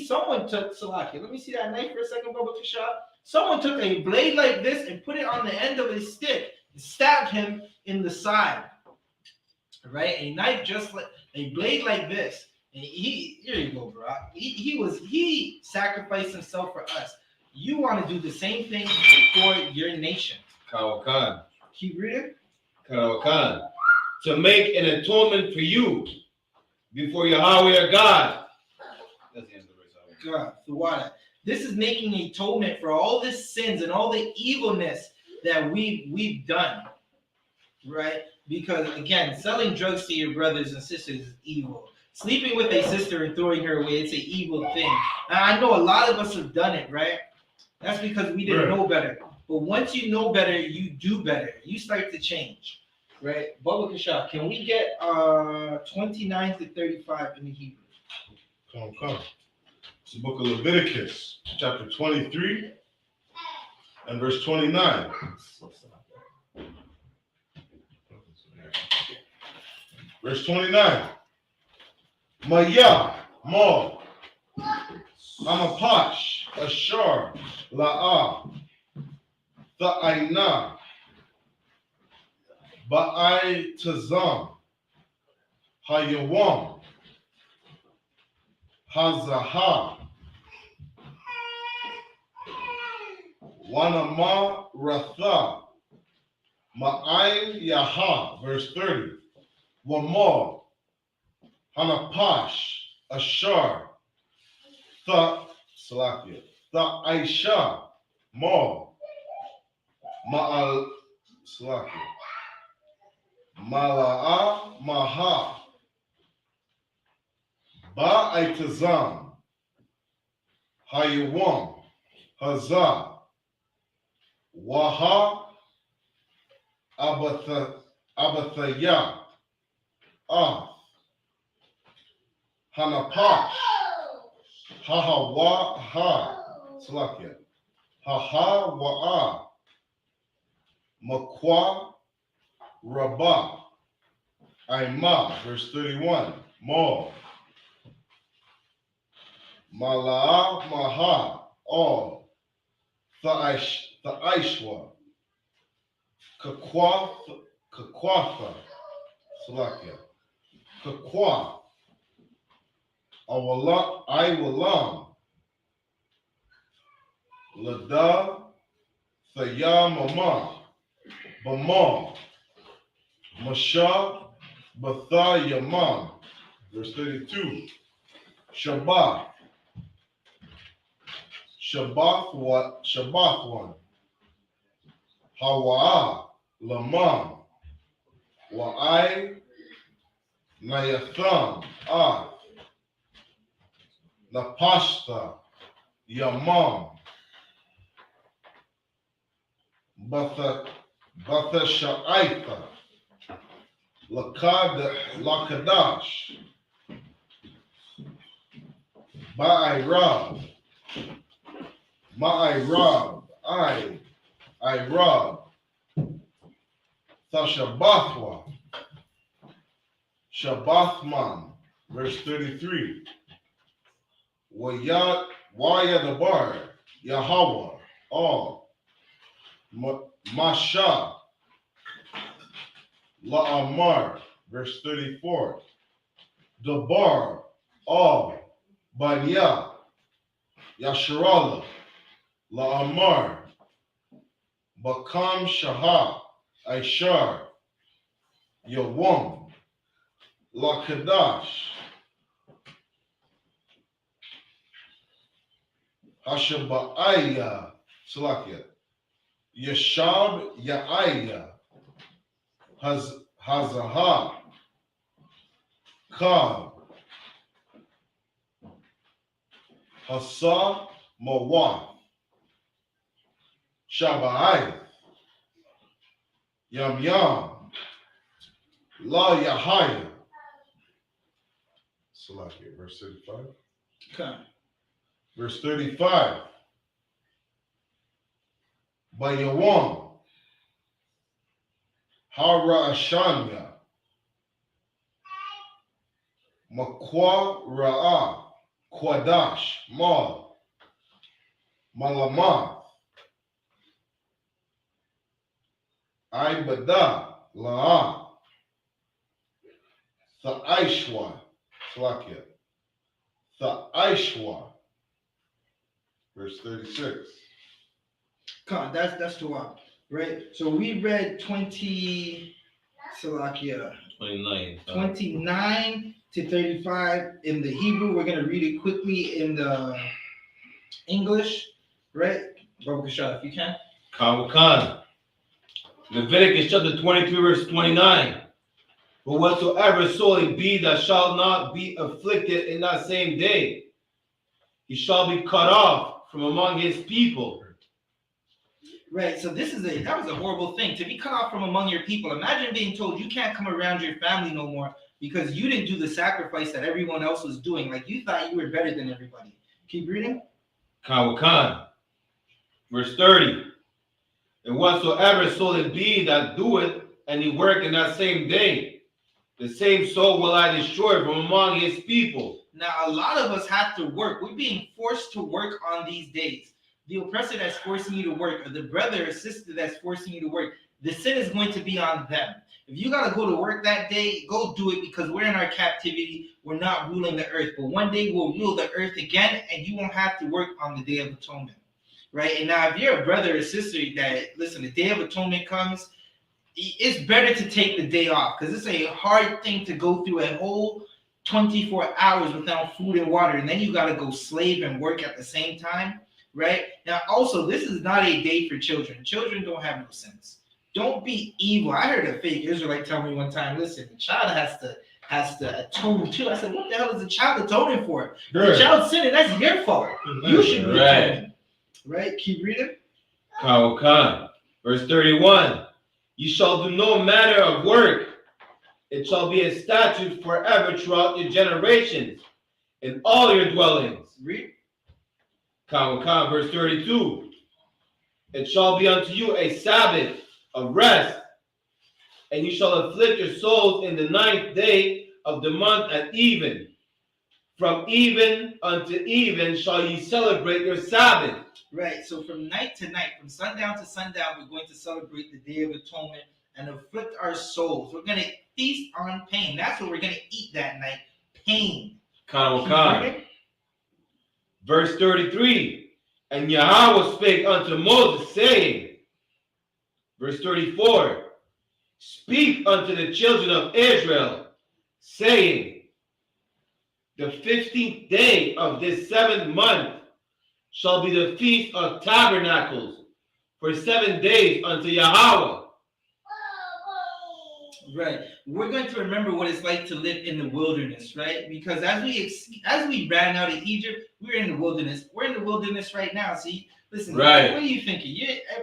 Someone took Salaki. Let me see that knife for a second, Baba Kisha. Someone took a blade like this and put it on the end of his stick and stabbed him in the side. Right? A knife just like a blade like this. And here you go, bro. He sacrificed himself for us. You want to do the same thing for your nation. Kawakan. Keep reading. Kawakan. To make an atonement for you before Yahweh your God. That's the end of the verse. God, Thawada. This is making atonement for all the sins and all the evilness that we've done. Right? Because again, selling drugs to your brothers and sisters is evil. Sleeping with a sister and throwing her away, it's an evil thing. Now, I know a lot of us have done it, right? That's because we didn't know better. But once you know better, you do better. You start to change, right? Baba Kasha, can we get 29 to 35 in the Hebrew? Come. It's the book of Leviticus, chapter 23 and verse 29. Verse 29. Maya, Mo, Amapash, Ashar, La'a, Tha'aina, Ba'ai Tazam, Hayawam, Hazaha, Wanama Ratha, Ma'aim Yaha, verse 30, Wamor, Hanapash, Ashar, Salakia, Aisha, Mo, Ma'al, Salakia, Mala'a, Maha, Ba'aitazam, Hayawam, Hazah, Waha, Abathaya, Hanapash, Hahawaha, Salakia, Hahawa'a, Makwa, Rabah, Aima, verse 31, Mo, Mala'a, Maha, all, Tha'ishwa, Kakwatha, Salakia, Kakwa, Iwalam, Lada, Thayamama, Bama, Masha, Batha Yaman, verse 32, Shabbat, Shabbath one, Hawa'a, Lamam, Wa'ai, Nayatham, Napashta, Yamam, Bathasha'aitha, Lakadash, Ma'irab, Irab, Thashabathwa, Shabbathman, verse 33. Wayadabar, Yahweh, all. Masha, La'amar, verse 34. Dabar, all. Banya, Yasharallah, La'amar, Bakam Shahar, Aishar, Yawam, Lakadash, Hashaba'aya, Salakia, Yashab Ya'aya, Hazaha, Kab, Hasa Mawah, Shaba'ai, Yam Yam, La Yahaya. Salakia, verse 35. Okay. Verse 35. Bayawam, Hara Ashanya, Makwa Ra'a, Kwadash, Mal, Malama, Ibada, La'a, Tha'aishwa, Slakia, Tha'aishwa, verse 36. Come on, that's the one, right? So we read 20, Salakia, 29 to 35 in the Hebrew. We're gonna read it quickly in the English, right? Baruch Hashem, if you can. Khan. Leviticus chapter 23, verse 29. But whatsoever soul it be that shall not be afflicted in that same day, he shall be cut off from among his people. Right, so that was a horrible thing to be cut off from among your people. Imagine being told you can't come around your family no more because you didn't do the sacrifice that everyone else was doing. Like you thought you were better than everybody. Keep reading. Khan. Verse 30. And whatsoever soul it be that doeth any work in that same day, the same soul will I destroy from among his people. Now, a lot of us have to work. We're being forced to work on these days. The oppressor that's forcing you to work, or the brother or sister that's forcing you to work, the sin is going to be on them. If you got to go to work that day, go do it because we're in our captivity. We're not ruling the earth. But one day we'll rule the earth again, and you won't have to work on the Day of Atonement. Right? And now, if you're a brother or sister that, listen, the Day of Atonement comes, it's better to take the day off because it's a hard thing to go through a whole 24 hours without food and water. And then you got to go slave and work at the same time. Right? Now, also, this is not a day for children. Children don't have no sense. Don't be evil. I heard a fake Israelite tell me one time, listen, the child has to atone too. I said, what the hell is the child atoning for? The child sinning, that's your fault. You should be atoning. Right? Keep reading. Khan. Verse 31. You shall do no manner of work. It shall be a statute forever throughout your generations in all your dwellings. Read. Khan. Verse 32. It shall be unto you a Sabbath of rest, and you shall afflict your souls in the 9th day of the month at even. From even unto even shall ye celebrate your Sabbath. Right, so from night to night, from sundown to sundown, we're going to celebrate the Day of Atonement and afflict our souls. We're going to feast on pain. That's what we're going to eat that night, pain. Khan. Verse 33, and Yahweh spake unto Moses, saying, verse 34, speak unto the children of Israel, saying, the 15th day of this 7th month shall be the Feast of Tabernacles for 7 days unto Yahweh. Right. We're going to remember what it's like to live in the wilderness, right? Because as we ran out of Egypt, we were in the wilderness. We're in the wilderness right now. See, listen. Right. What are you thinking?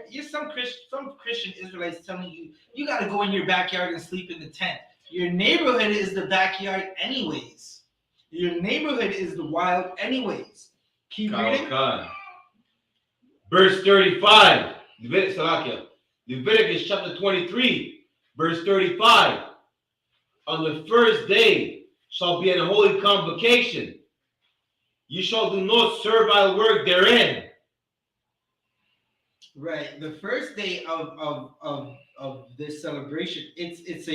You're some Christian Israelites telling you you got to go in your backyard and sleep in the tent. Your neighborhood is the backyard, anyways. Your neighborhood is the wild, anyways. Keep reading. Verse 35. Leviticus chapter 23. Verse 35, on the first day shall be an holy convocation. You shall do no servile work therein. Right. The first day of this celebration, it's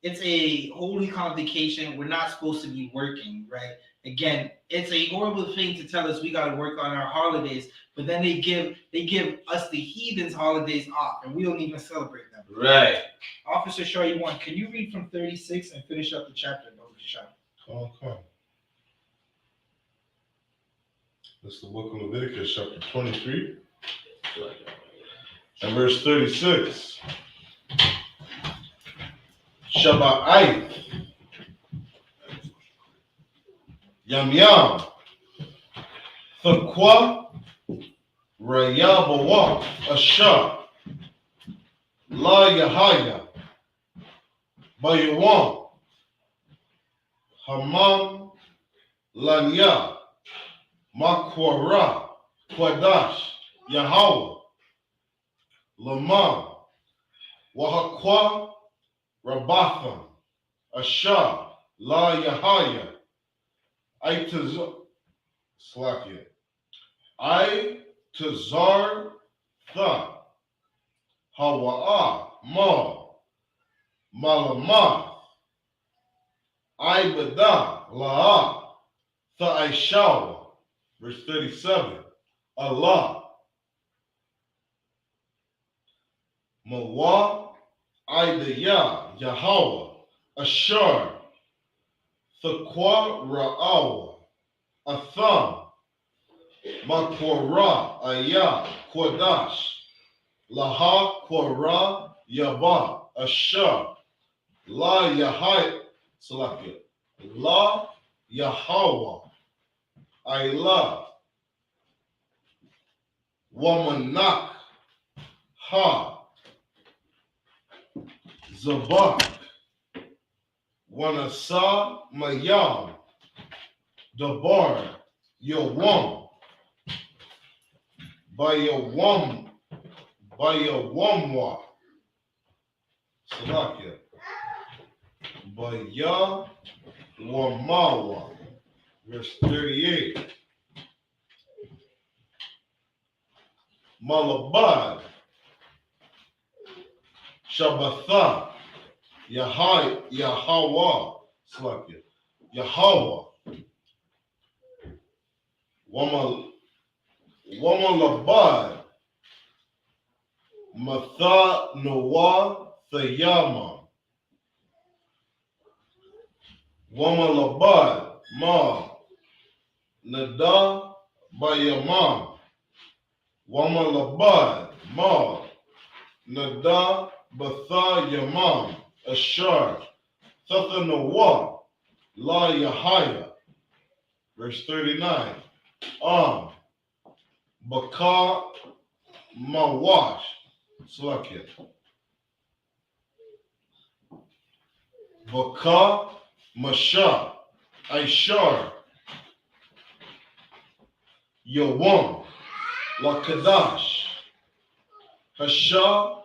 it's a holy convocation. We're not supposed to be working, right? Again, it's a horrible thing to tell us we got to work on our holidays, but then they give us the heathens holidays off, and we don't even celebrate them. Right. Officer Shaw, you want? Can you read from 36 and finish up the chapter, Officer Shaw? Okay. This is the book of Leviticus, chapter 23, and verse 36. Shabbat Yam Yam Thakwa Rayabawa Asha La Yahaya Bayawam Hamam Lanya Makwara Kwadash Yahweh Lamam Wahakwa Rabatham Asha La Yahaya Slakia I Tazar Tha Hawa'a Ma Malama I Bada La'a Tha Aishawa. Verse 37. Allah Mawa Idaya Yahweh Ashar Thakwa Ra'awa Atham Makwara Aya Kwadash Laha Kwara Yaba Ashar La Yahai Salakia La Yahweh Ayla Wamanak Ha Zabak Wanasa Mayam Dabar Yawam Bayawamwa Salakia Bayawamawa. Verse 38. Malabad Shabbatha Yahweh Slakia Yahweh Wamalabad Matha Noah Thayama Wamalabad Ma Nada Bayamam Wamalabad Ma Nada Batha Yamam Ashar Thathanawa La Yahaya. Verse 39. Baka Mawash Slakia Baka Masha Aishar Yawam Lakadash Hasha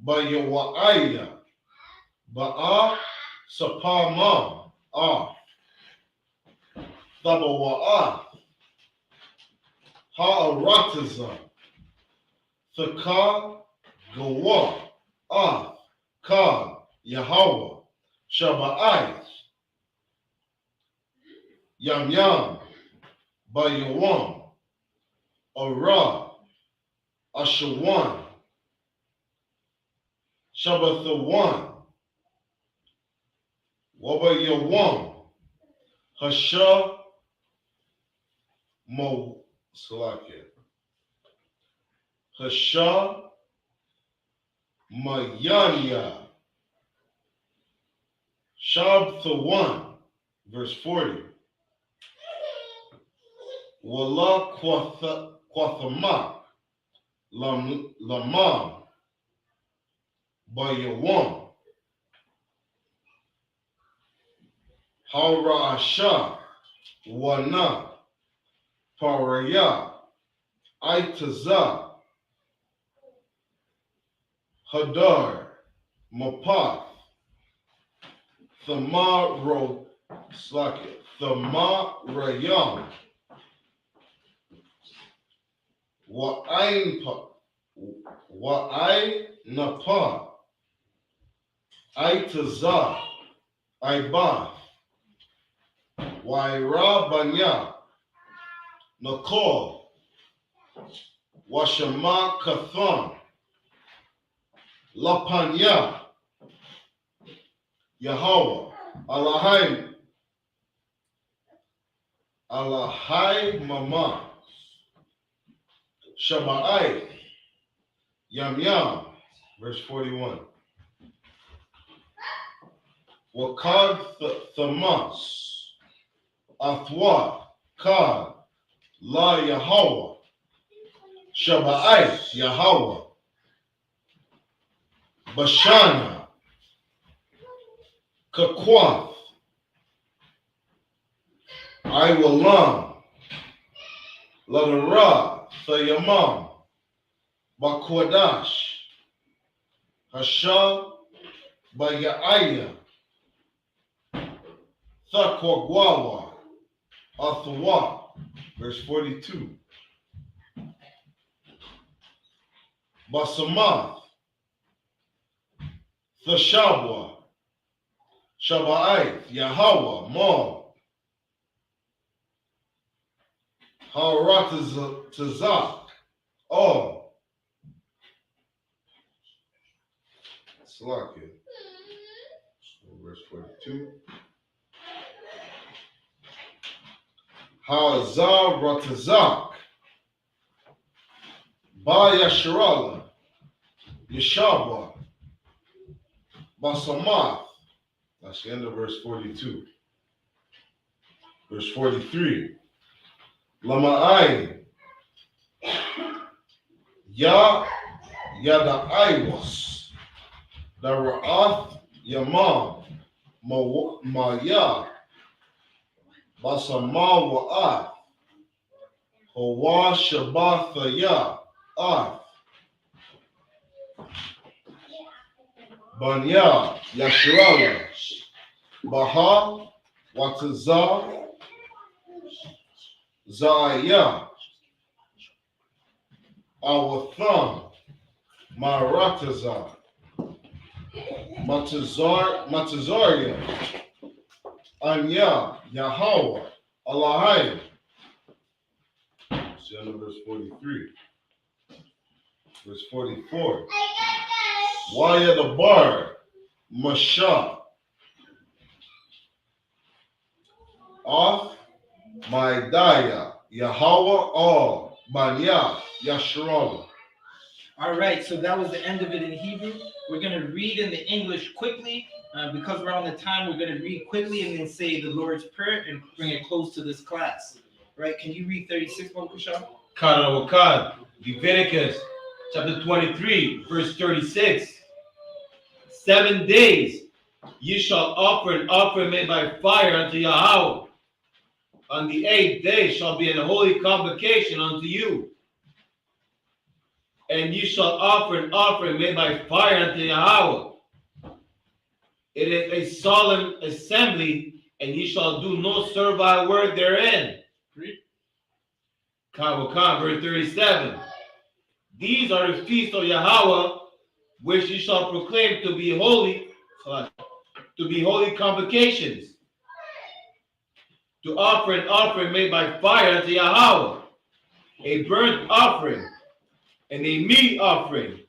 Bayawaiya Ba'a Sapama Tabawa'a Ha'arataza Thaka Gawa Ka Yahweh Shaba'ai Yam Yam Bayawam Ara Ashawan Shabbathawan Wabayawam Hasha Mo Salakia Hasha Mayanya Shabthawan. Verse 40. Wala Quathama Lamam Bayawam Harasha Wana Paraya Aitaza Hadar Mapath Thamaro Slaket Thamarayam Wa'ain Napa Aitazah, Iba, Waira Banya, Nakor, Washama Kathan, Lapanya, Yahweh, Alahai Mama, Shabbai, Yam, verse 41. Wakad Thamas, Athwa, Kad, La Yahweh, Shabbai, Yahweh, Bashana, Kakwath, Iwalam, Ladara, Thayamam, Bakwadash, Hashab, Bayaya, Thakwagwawa, Athwa, verse 42. Basamath, Thashabwa, Shabbaith, Yahweh, Moab, Haratazak, all. Slakia, verse 42. Hazar Ratazak, Ba Yasharala, Yeshaba, Basamath. That's the end of verse 42. Verse 43. Lama'ai, Yada Iwas, Dara'ath Yamam, Maya, Basama Wa'ath, Hawa Shabbathaya, Ath, Banya, Yashrala, Baha, Watazah, Zaya, Awatham, Maratazah, Matazaria, Anya, Yahweh, Alahai. See under verse 43. Verse 44. Waya the bar, Masha, Off, Maidaya, Yahweh, all, Banya, Yashrala. All right, so that was the end of it in Hebrew. We're going to read in the English quickly. Because we're on the time, we're going to read quickly and then say the Lord's Prayer and bring it close to this class. Right? Can you read 36, Baruch Wakad, Leviticus chapter 23, verse 36. 7 days ye shall offer an offering made by fire unto Yahweh. On the 8th day shall be an holy convocation unto you. And ye shall offer an offering made by fire unto Yahweh. It is a solemn assembly, and ye shall do no servile work therein. Read. Verse 37. These are the feasts of Yahweh, which ye shall proclaim to be holy convocations. To offer an offering made by fire unto Yahweh, a burnt offering, and a meat offering,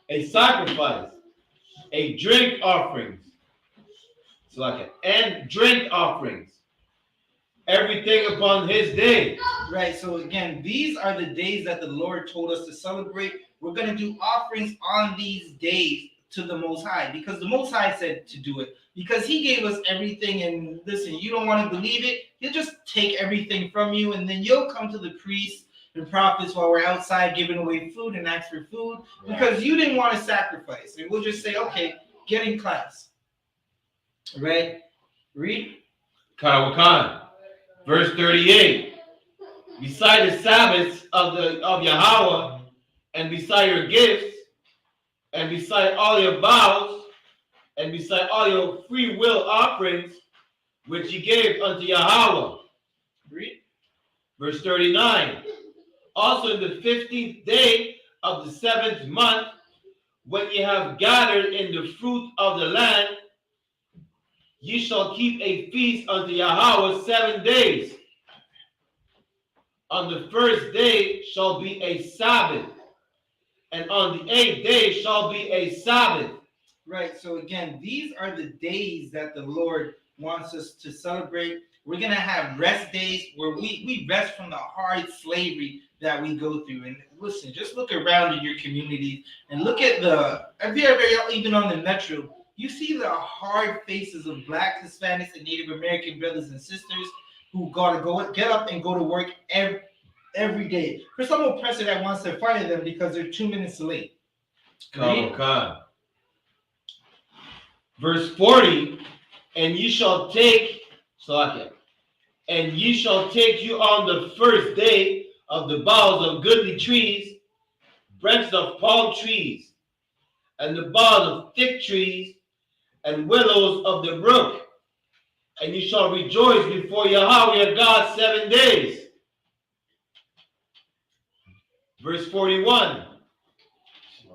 a sacrifice, a drink offerings, and drink offerings, everything upon his day. Right, so again, these are the days that the Lord told us to celebrate. We're going to do offerings on these days to the Most High, because the Most High said to do it, because he gave us everything. And listen, you don't want to believe it, he'll just take everything from you, and then you'll come to the priests and prophets while we're outside giving away food and ask for food because you didn't want to sacrifice. And we'll just say, okay, get in class. Right? Read. Verse 38. Beside the Sabbaths of Yahweh, and beside your gifts, and beside all your vows, and beside all your free will offerings, which ye gave unto Yahweh. Read. Verse 39. Also in the 15th day of the 7th month, when ye have gathered in the fruit of the land, ye shall keep a feast unto Yahweh 7 days. On the first day shall be a Sabbath, and on the 8th day shall be a Sabbath. Right. So again, these are the days that the Lord wants us to celebrate. We're gonna have rest days where we rest from the hard slavery that we go through. And listen, just look around in your community and look at if you're ever even on the metro, you see the hard faces of Black, Hispanics, and Native American brothers and sisters who gotta get up and go to work every day. For some oppressor that wants to fire them because they're 2 minutes late. Khan. Verse 40, and ye shall take you on the first day of the boughs of goodly trees, branches of palm trees, and the boughs of thick trees, and willows of the brook, and ye shall rejoice before Yahweh your God 7 days. Verse 41,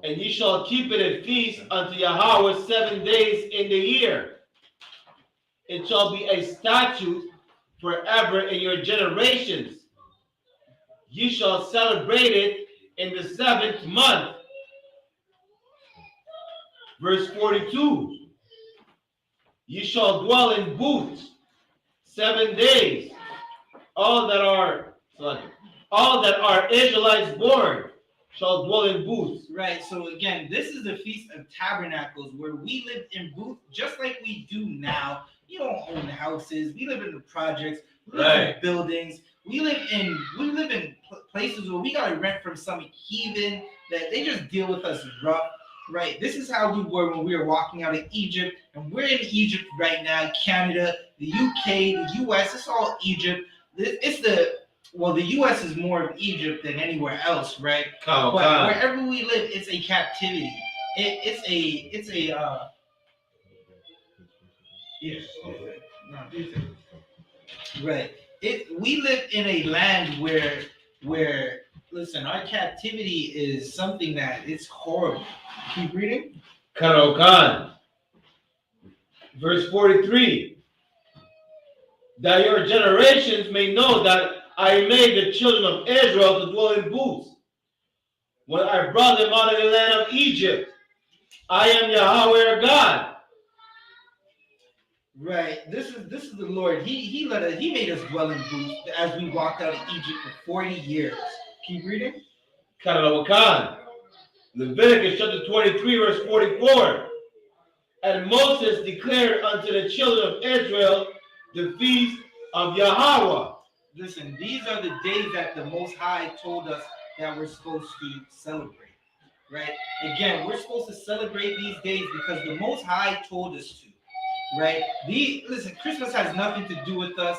and ye shall keep it a feast unto Yahweh 7 days in the year. It shall be a statute forever in your generations. Ye shall celebrate it in the 7th month. Verse 42, ye shall dwell in booths 7 days. All that are Israelites born shall dwell in booths. Right. So again, this is the Feast of Tabernacles where we live in booths just like we do now. You don't own houses. We live in the projects. We live in buildings. We live in places where we gotta rent from some heathen that they just deal with us rough. Right. This is how we were when we were walking out of Egypt, and we're in Egypt right now. Canada, the UK, the US. It's all Egypt. The U.S. is more of Egypt than anywhere else, right? But wherever we live, it's a captivity. Right. We live in a land where listen, our captivity is something that it's horrible. Keep reading. Khan. Verse 43. That your generations may know that I made the children of Israel to dwell in booths when I brought them out of the land of Egypt. I am Yahweh your God. Right. This is the Lord. He made us dwell in booths as we walked out of Egypt for 40 years. Keep reading. Khan. Leviticus chapter 23, verse 44. And Moses declared unto the children of Israel the feast of Yahweh. Listen, these are the days that the Most High told us that we're supposed to celebrate, right? Again, we're supposed to celebrate these days because the Most High told us to, right? Listen, Christmas has nothing to do with us.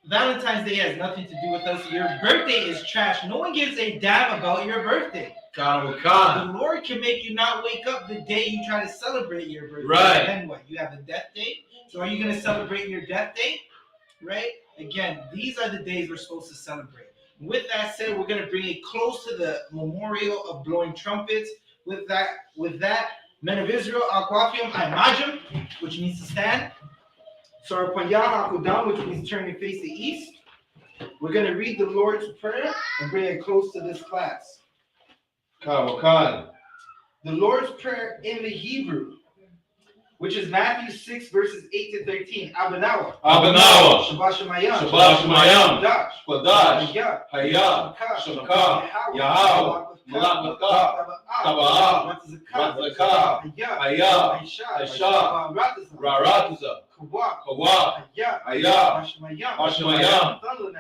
Valentine's Day has nothing to do with us. Your birthday is trash. No one gives a damn about your birthday. The Lord can make you not wake up the day you try to celebrate your birthday. Right. Then what? You have a death day? So are you going to celebrate your death day? Right? Again, these are the days we're supposed to celebrate. With that said, we're going to bring it close to the memorial of blowing trumpets. With that, men of Israel, Al-Qafium, I-Majum, which means to stand. Sarapanyah, Hakudam, which means turn your face to east. We're going to read the Lord's Prayer and bring it close to this class. Khan. The Lord's Prayer in the Hebrew, which is Matthew 6, verses 8 to 13. Abanawa. Shabbat Shemayam. Kodash. Hayah. Shemka. Yahweh. Malach. Taba'ah. Ratzakah. Hayah. Aisha. Raratuza. Kawah. Hayah. Hashemayam.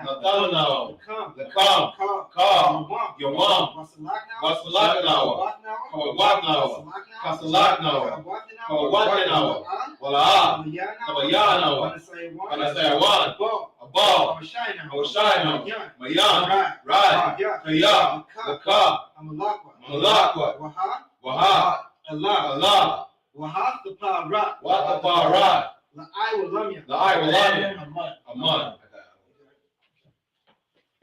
Nathanaw. Lakam. Ka. Yawam. Wasalaknawa. Kawaknawa. Kasalaknawa. Kawatinawa. Wala'ah. Kabayanawa. Kanasayawan. Abal. Hoshaina. Mayan. Rai. Kayah. Lakah. Malakwa. Waha. Allah. Wahath. Aman.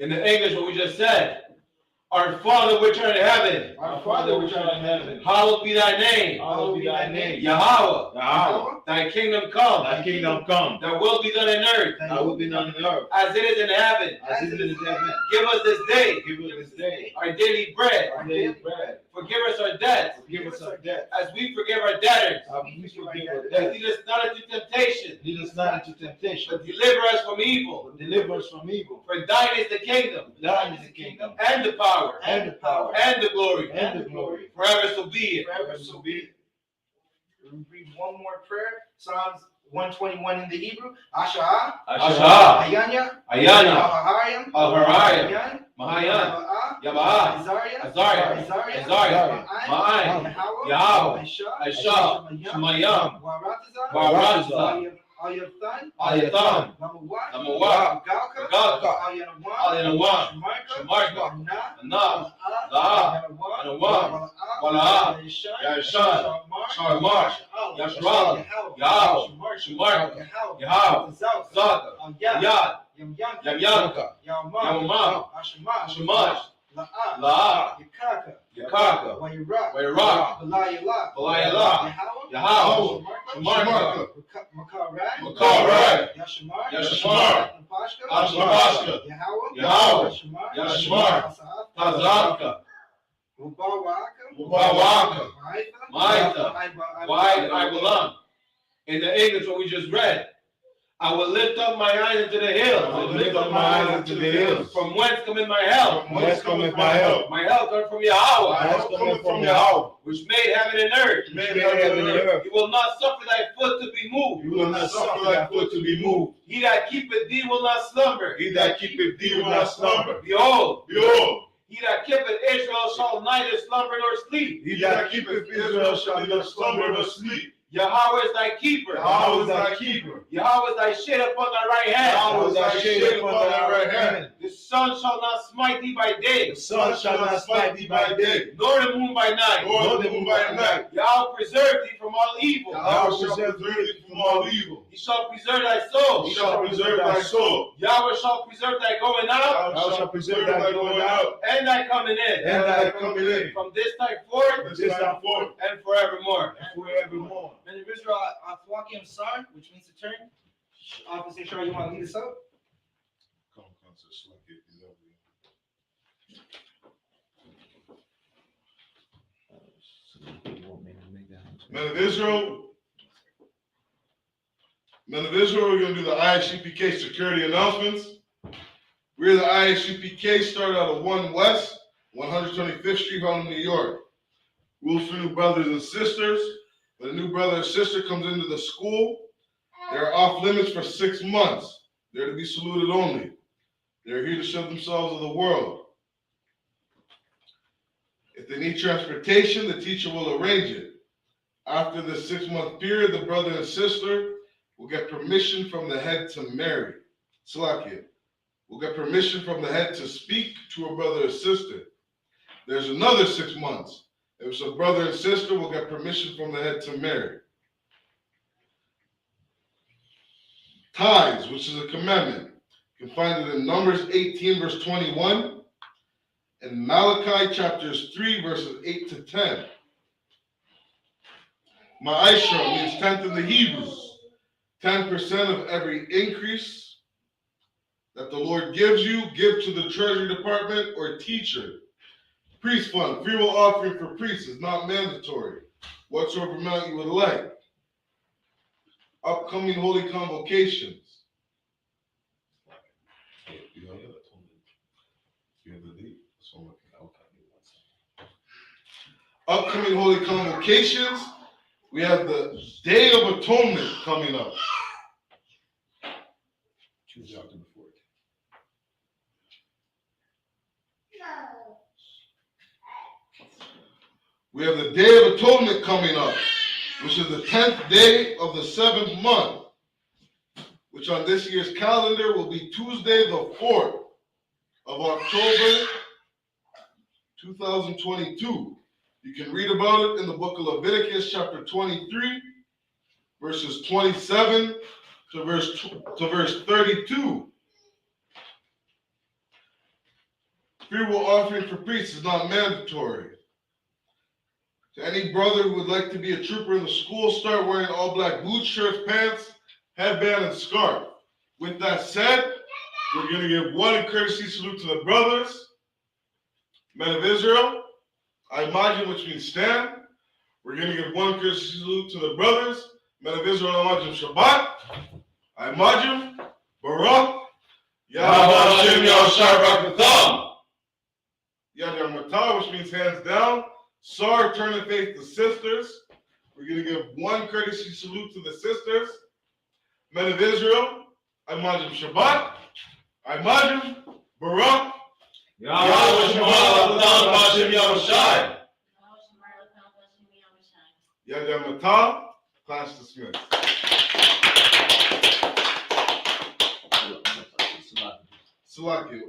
In the English, what we just said. Our Father which art in heaven, Our Father which art in heaven, hallowed be thy name. hallowed be thy name. Yahweh, Yahweh, thy kingdom come. Thy kingdom come. Thy will be done in earth Thy will be done on earth as it is in heaven. as it is in heaven. Give us this day Give us this day our daily bread. our daily bread. Forgive us our debts Forgive us our debts as we forgive our debtors. as we forgive our And debtors. lead us not into temptation, Lead us not into temptation, but deliver us from evil. but deliver us from evil. For thine is the kingdom, Thine is the kingdom and the power, and the power and the glory, and the glory. forever so be it. forever so be it. We read one more prayer. Psalms 121 in the Hebrew. Asha, Asha, Ayanya, Ayana, Ahariam, Aharayam, Mahayan, Yabaa, Yaba'a, Azariah, Azariah, Azariah, Ma'an, Yahweh, Aisha, Shemayam, Waratazah, Ayathan, Ayathan, Lamawat, Lamawat, Galka, Galka, Ayanawan, Alinawan, Shamarka, Shamarka, Na, La'a, Anawan, Wala'a, Yashad, Sharmar, Yashral, Yahweh, Shamarka, Yahweh, Zaka, Yad, Yamyanka, Yamamam, Shamash, La'a, Yakaka, Wayrak, Balayala, Yahweh, Shamarka, Makarai, Yashamar, Ashmashka, Yahweh, Yashmar, Tazaka, Mubawaka, Maitha, Wide Ibalam. In the English, what we just read, I will lift up my eyes into the hills. I will lift up my eyes into the hills. From whence cometh my help? From whence cometh my help? My help comes from Yahweh, My help cometh from Yahweh, which made heaven and earth. which made heaven and earth. He will not suffer thy foot to be moved. You will not suffer thy foot to be moved. He that keepeth thee will not slumber. He that keepeth thee will not slumber. Behold, Behold, he that keepeth Israel shall neither slumber nor sleep. he that keepeth Israel shall neither slumber nor sleep. Yahweh is thy keeper. Yahweh is thy keeper. Yahweh is thy shade upon thy right hand. Yahweh is thy shade upon thy right hand. The sun shall not smite thee by day, The sun shall not smite thee by day, nor the moon by night. nor the moon by night. Yahweh preserve thee from all evil. Thou shalt preserve thee from all evil. He shall preserve thy soul. He shall preserve thy soul. Yahweh shall preserve thy going out Thou shalt preserve thy going out and thy coming in. and thy coming in. From this time forth This time forth and forevermore. and forevermore. Men of Israel, I.S.U.P.K, Sar, which means to turn. Officer Shah, you want to lead us up? Come, so like it, you know. Men of Israel, we're going to do the I.S.U.P.K security announcements. We're the I.S.U.P.K, started out of 1 West, 125th Street, Harlem, New York. Rules for new brothers and sisters. When a new brother or sister comes into the school, they're off limits for 6 months. They're to be saluted only. They're here to show themselves to the world. If they need transportation, the teacher will arrange it. After the 6-month period, the brother and sister will get permission from the head to marry. Slakia. Will get permission from the head to speak to a brother or sister. There's another 6 months. If it's a brother and sister, will get permission from the head to marry. Tithes, which is a commandment. You can find it in Numbers 18, verse 21, and Malachi chapters 3, verses 8 to 10. Ma'ashra means 10th in the Hebrews. 10% of every increase that the Lord gives you, give to the Treasury Department or teacher. Priest fund, free will offering for priests is not mandatory. Whatsoever amount you would like. Upcoming holy convocations. Upcoming holy convocations. We have the Day of Atonement coming up. Tuesday, October 4th. We have the Day of Atonement coming up, which is the 10th day of the 7th month, which on this year's calendar will be Tuesday, the 4th of October, 2022. You can read about it in the book of Leviticus, chapter 23, verses 27 to verse 32. Free will offering for priests is not mandatory. To any brother who would like to be a trooper in the school, start wearing all black boots, shirts, pants, headband, and scarf. With that said, we're going to give one courtesy salute to the brothers, men of Israel, I.S.U.P.K, which means stand. We're going to give one courtesy salute to the brothers, men of Israel, I.S.U.P. Shabbat, I.S.U.P., Barak, Yahweh Yahshua Thumb. Yad Matah, which means hands down. Sar, turn and face the sisters. We're going to give one courtesy salute to the sisters. Men of Israel, I.S.U.P. Shabbat, I.S.U.P., Barak, Yahweh Thumb Yahushai. Yad Matah, class dismissed. Salaki.